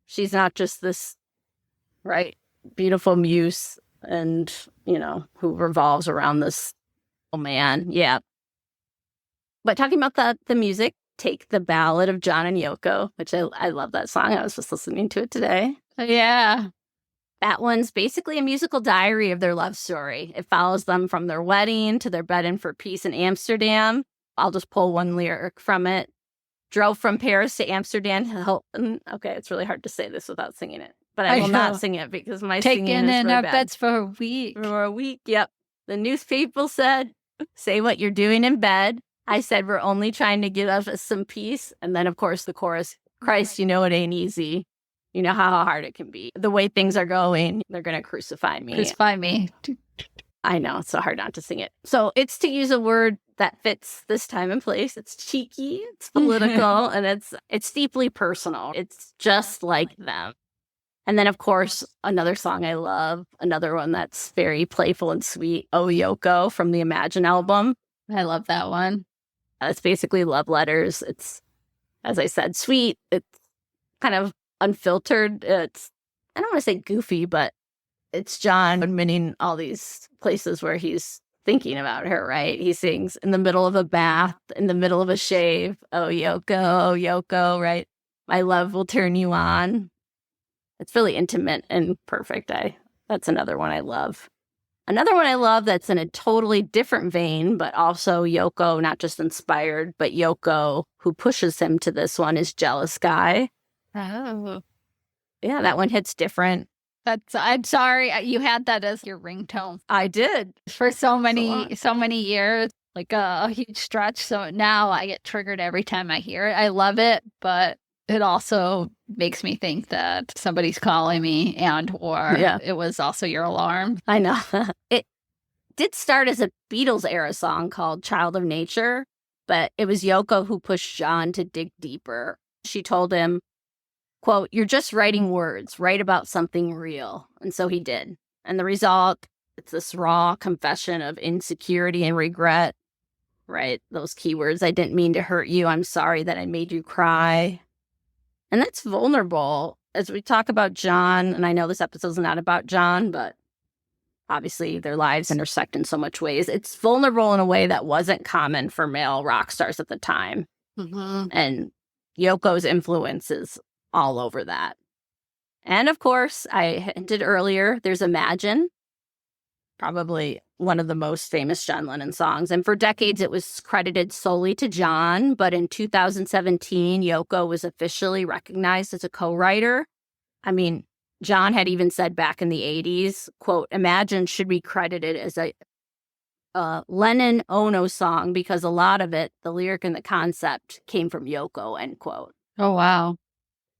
S2: she's not just this, right, beautiful muse and, who revolves around this man. Yeah. But talking about the music, take the Ballad of John and Yoko, which I love that song. I was just listening to it today.
S1: Yeah.
S2: That one's basically a musical diary of their love story. It follows them from their wedding to their bed in for peace in Amsterdam. I'll just pull one lyric from it. Drove from Paris to Amsterdam. Okay, it's really hard to say this without singing it. But I will not sing it because my singing is
S1: in
S2: really
S1: our
S2: bad.
S1: beds for a week.
S2: For a week, yep. The newspaper said, say what you're doing in bed. I said, we're only trying to give us some peace. And then, of course, the chorus, Christ, it ain't easy. You know how hard it can be. The way things are going, they're going to crucify me.
S1: Crucify me.
S2: I know, it's so hard not to sing it. So it's, to use a word that fits this time and place, it's cheeky, it's political, and it's deeply personal. It's just like them. And then, of course, another song I love, another one that's very playful and sweet, Oh Yoko from the Imagine album.
S1: I love that one.
S2: It's basically love letters. It's, as I said, sweet. It's kind of unfiltered. It's, I don't want to say goofy, but it's John admitting all these places where he's thinking about her, right? He sings in the middle of a bath, in the middle of a shave. Oh, Yoko, right? My love will turn you on. It's really intimate and perfect. That's another one I love. Another one I love that's in a totally different vein, but also Yoko, not just inspired, but Yoko, who pushes him to this one, is Jealous Guy.
S1: Oh.
S2: Yeah, that one hits different.
S1: I'm sorry, you had that as your ringtone.
S2: I did.
S1: For so many years, like a huge stretch. So now I get triggered every time I hear it. I love it, but it also makes me think that somebody's calling me or it was also your alarm.
S2: I know. It did start as a Beatles era song called Child of Nature, but it was Yoko who pushed John to dig deeper. She told him, quote, "You're just writing words, write about something real." And so he did. And the result, it's this raw confession of insecurity and regret, right? Those keywords, "I didn't mean to hurt you. I'm sorry that I made you cry." And that's vulnerable. As we talk about John, and I know this episode's not about John, but obviously their lives intersect in so much ways. It's vulnerable in a way that wasn't common for male rock stars at the time.
S1: Mm-hmm.
S2: And Yoko's influence is all over that. And of course, I hinted earlier, there's Imagine, probably one of the most famous John Lennon songs. And for decades, it was credited solely to John. But in 2017, Yoko was officially recognized as a co-writer. I mean, John had even said back in the 80s, quote, "Imagine should be credited as a Lennon Ono song because a lot of it, the lyric and the concept, came from Yoko," end quote.
S1: Oh, wow.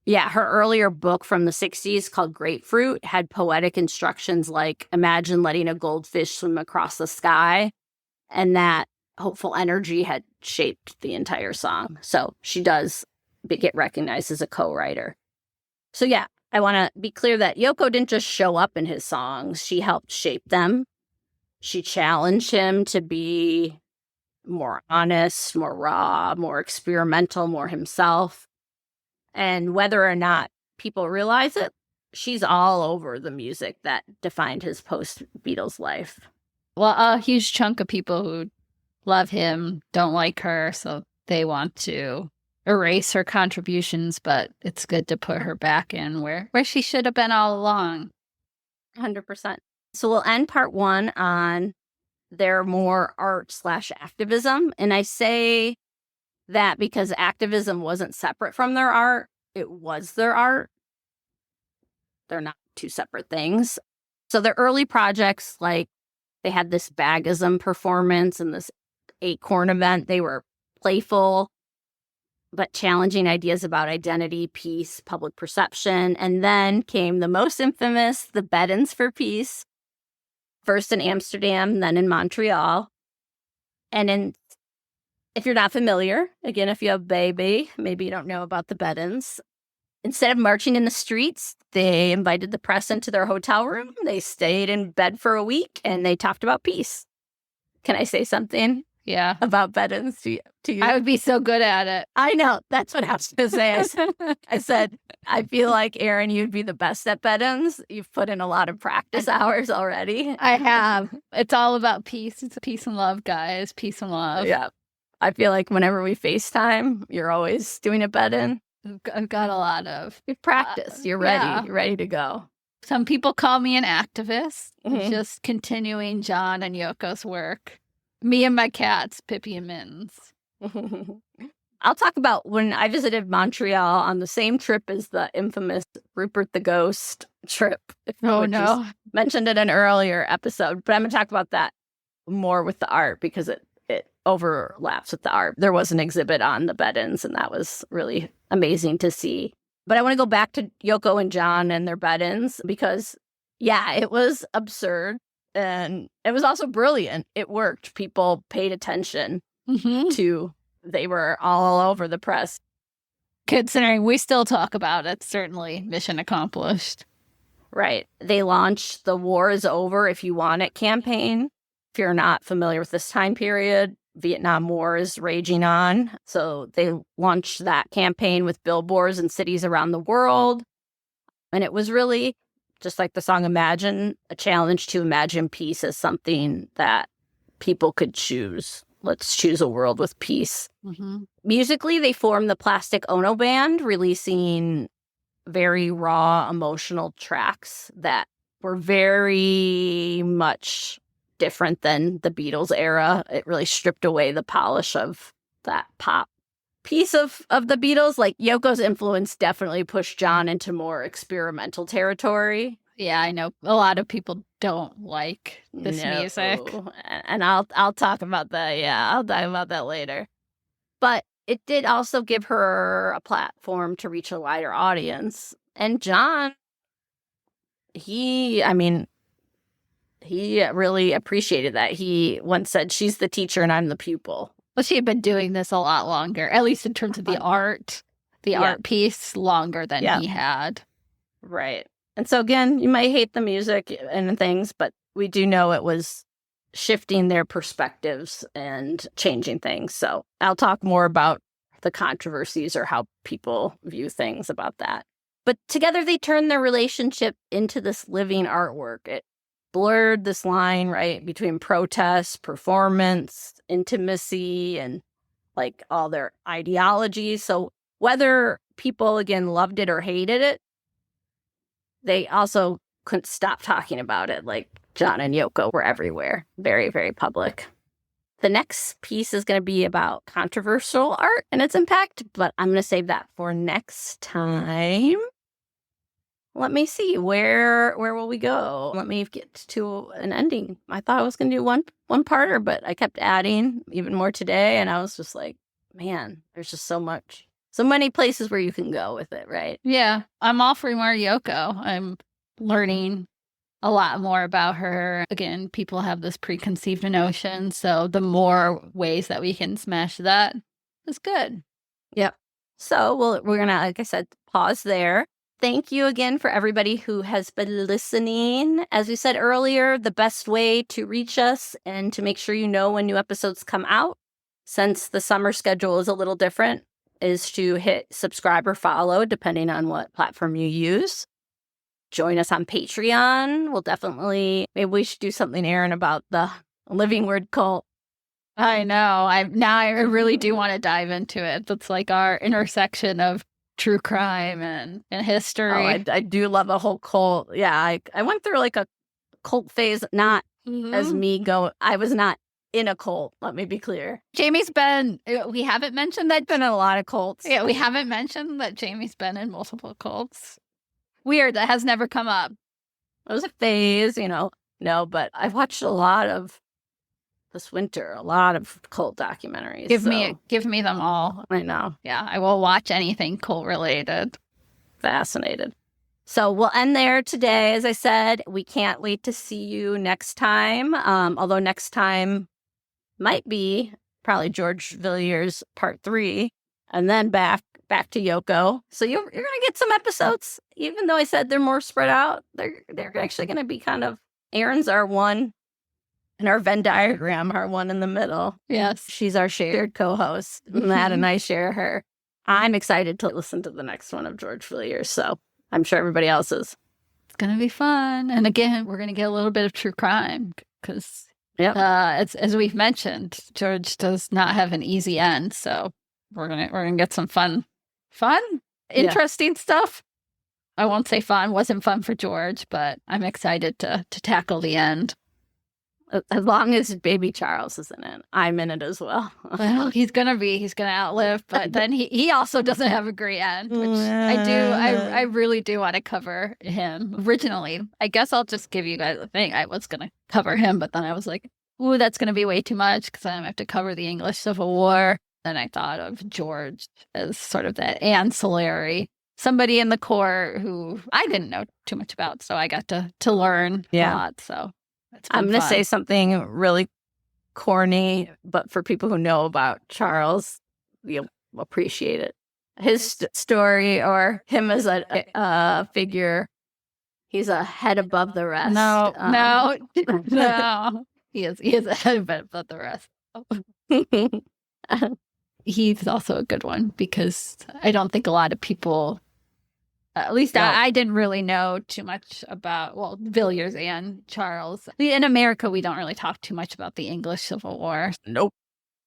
S2: Yeah, her earlier book from the 60s called Grapefruit had poetic instructions like, "Imagine letting a goldfish swim across the sky." And that hopeful energy had shaped the entire song. So she does get recognized as a co-writer. So yeah, I want to be clear that Yoko didn't just show up in his songs. She helped shape them. She challenged him to be more honest, more raw, more experimental, more himself. And whether or not people realize it, she's all over the music that defined his post-Beatles life.
S1: Well, a huge chunk of people who love him don't like her, so they want to erase her contributions, but it's good to put her back in where she should have been all along.
S2: 100%. So we'll end part one on their more art/activism. And I say that because activism wasn't separate from their art. It was their art. They're not two separate things. So their early projects, like they had this Bagism performance and this Acorn event. They were playful, but challenging ideas about identity, peace, public perception. And then came the most infamous, the Bed-Ins for Peace, first in Amsterdam, then in Montreal. And if you're not familiar, again, if you have a baby, maybe you don't know about the Bed-Ins. Instead of marching in the streets, they invited the press into their hotel room. They stayed in bed for a week and they talked about peace. Can I say something?
S1: Yeah.
S2: About Bed-Ins to you?
S1: I would be so good at it.
S2: I know. That's what I was going to say. I said, I feel like, Erin, you'd be the best at Bed-Ins. You've put in a lot of practice hours already.
S1: I have. It's all about peace. It's peace and love, guys. Peace and love.
S2: Yeah. I feel like whenever we FaceTime, you're always doing a Bed-In.
S1: I've got a lot of...
S2: You've practiced. You're ready.
S1: Yeah.
S2: You're ready to go.
S1: Some people call me an activist.
S2: Mhm.
S1: Just continuing John and Yoko's work. Me and my cats, Pippi and Mittens.
S2: I'll talk about when I visited Montreal on the same trip as the infamous Rupert the Ghost trip.
S1: Oh,
S2: which
S1: no.
S2: was mentioned in an earlier episode, but I'm going to talk about that more with the art because it overlaps with the art. There was an exhibit on the Bed-Ins, and that was really amazing to see. But I want to go back to Yoko and John and their Bed-Ins because, yeah, it was absurd. And it was also brilliant. It worked. People paid attention to, they were all over the press.
S1: Considering we still talk about it, certainly mission accomplished.
S2: Right. They launched the War is Over If You Want It campaign. If you're not familiar with this time period, Vietnam War is raging on. So they launched that campaign with billboards in cities around the world. And it was really, just like the song Imagine, a challenge to imagine peace as something that people could choose. Let's choose a world with peace.
S1: Mm-hmm.
S2: Musically, they formed the Plastic Ono Band, releasing very raw, emotional tracks that were very much different than the Beatles era. It really stripped away the polish of that pop piece of the Beatles. Like Yoko's influence definitely pushed John into more experimental territory.
S1: Yeah, I know a lot of people don't like this music.
S2: And I'll talk about that. Yeah, I'll talk about that later. But it did also give her a platform to reach a wider audience. And John, he really appreciated that. He once said, "She's the teacher and I'm the pupil."
S1: Well, she had been doing this a lot longer, at least in terms of the art. the art piece longer than he had.
S2: Right. And so again, you might hate the music and things, but we do know it was shifting their perspectives and changing things. So I'll talk more about the controversies or how people view things about that. But together they turned their relationship into this living artwork. It blurred this line, right, between protest, performance, intimacy, and like all their ideologies. So whether people, again, loved it or hated it, they also couldn't stop talking about it. Like John and Yoko were everywhere. Very, very public. The next piece is going to be about controversial art and its impact, but I'm going to save that for next time. Let me see. Where will we go? Let me get to an ending. I thought I was going to do one-parter, but I kept adding even more today, and I was just like, man, there's just so many places where you can go with it, right?
S1: Yeah, I'm all for more Yoko. I'm learning a lot more about her. Again, people have this preconceived notion, so the more ways that we can smash that is good.
S2: Yep. So we're going to, like I said, pause there. Thank you again for everybody who has been listening. As we said earlier, the best way to reach us and to make sure you know when new episodes come out, since the summer schedule is a little different, is to hit subscribe or follow, depending on what platform you use. Join us on Patreon. Maybe we should do something, Erin, about the Living Word cult.
S1: I know. I really do want to dive into it. That's like our intersection of true crime and history.
S2: Oh, I do love a whole cult. Yeah, I went through like a cult phase, not as me go. I was not in a cult. Let me be clear.
S1: Jamie's we haven't mentioned that.
S2: Been in a lot of cults.
S1: Yeah, we haven't mentioned that Jamie's been in multiple cults. Weird. That has never come up.
S2: It was a phase, No, but I've watched a lot of this winter, a lot of cult documentaries.
S1: Give me them all.
S2: I know.
S1: Yeah, I will watch anything cult related.
S2: Fascinated. So we'll end there today. As I said, we can't wait to see you next time. Although next time might be probably George Villiers part 3, and then back to Yoko. So you're going to get some episodes, even though I said they're more spread out. They're actually going to be kind of, Erin's our one, and our Venn diagram, our one in the middle.
S1: Yes.
S2: She's our shared co-host. Matt and I share her. I'm excited to listen to the next one of George Villiers, so I'm sure everybody else is.
S1: It's going to be fun. And again, we're going to get a little bit of true crime because, as we've mentioned, George does not have an easy end. So we're gonna get some fun, interesting stuff. I won't say fun. Wasn't fun for George, but I'm excited to tackle the end.
S2: As long as baby Charles is in it, I'm in it as well.
S1: Well, he's gonna outlive, but then he also doesn't have a great end, which I really do want to cover him. Originally, I guess I'll just give you guys a thing. I was gonna cover him, but then I was like, ooh, that's gonna be way too much because I have to cover the English Civil War. Then I thought of George as sort of that ancillary, somebody in the core who I didn't know too much about, so I got to learn a lot. So
S2: I'm going to say something really corny, but for people who know about Charles, you'll appreciate it. His story, or him as a figure, he's a head above the rest.
S1: No. He is a head above the rest. He's also a good one because I don't think a lot of people, at least I didn't really know too much about, Villiers and Charles. In America, we don't really talk too much about the English Civil War.
S2: Nope.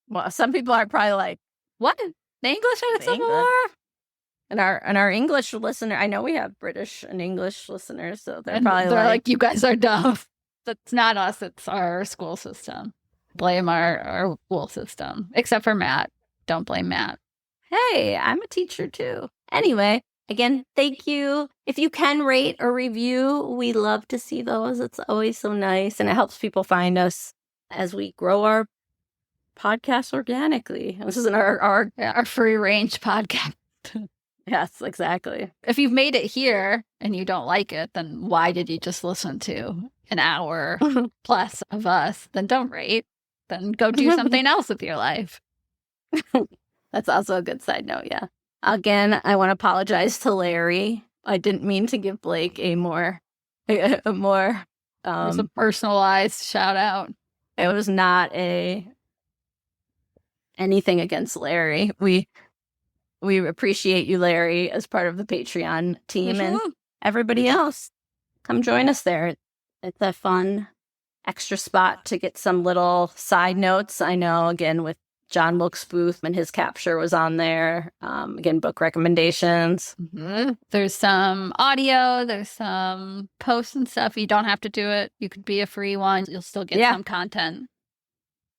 S2: Well, some people are probably like,
S1: what? The English Civil War?
S2: And our English listener, I know we have British and English listeners, so they're like,
S1: you guys are dumb. That's not us. It's our school system. Blame our school system. Except for Matt. Don't blame Matt.
S2: Hey, I'm a teacher too. Anyway, again, thank you. If you can rate or review, we love to see those. It's always so nice, and it helps people find us as we grow our podcast organically. This isn't our
S1: free range podcast.
S2: Yes, exactly.
S1: If you've made it here and you don't like it, then why did you just listen to an hour plus of us? Then don't rate. Then go do something else with your life.
S2: That's also a good side note, yeah. Again, I want to apologize to Larry. I didn't mean to give Blake a more
S1: There's a personalized shout out.
S2: It was not anything against Larry. We appreciate you, Larry, as part of the Patreon team, and everybody else. Come join us there. It's a fun extra spot to get some little side notes. I know, again, with John Wilkes Booth and his capture was on there. Again, book recommendations.
S1: There's some audio, there's some posts and stuff. You don't have to do it. You could be a free one. You'll still get some content.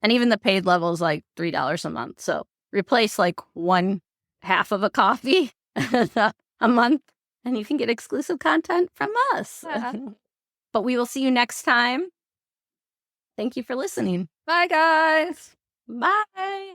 S2: And even the paid level is like $3 a month. So replace like one half of a coffee a month and you can get exclusive content from us. But we will see you next time. Thank you for listening.
S1: Bye, guys.
S2: Bye.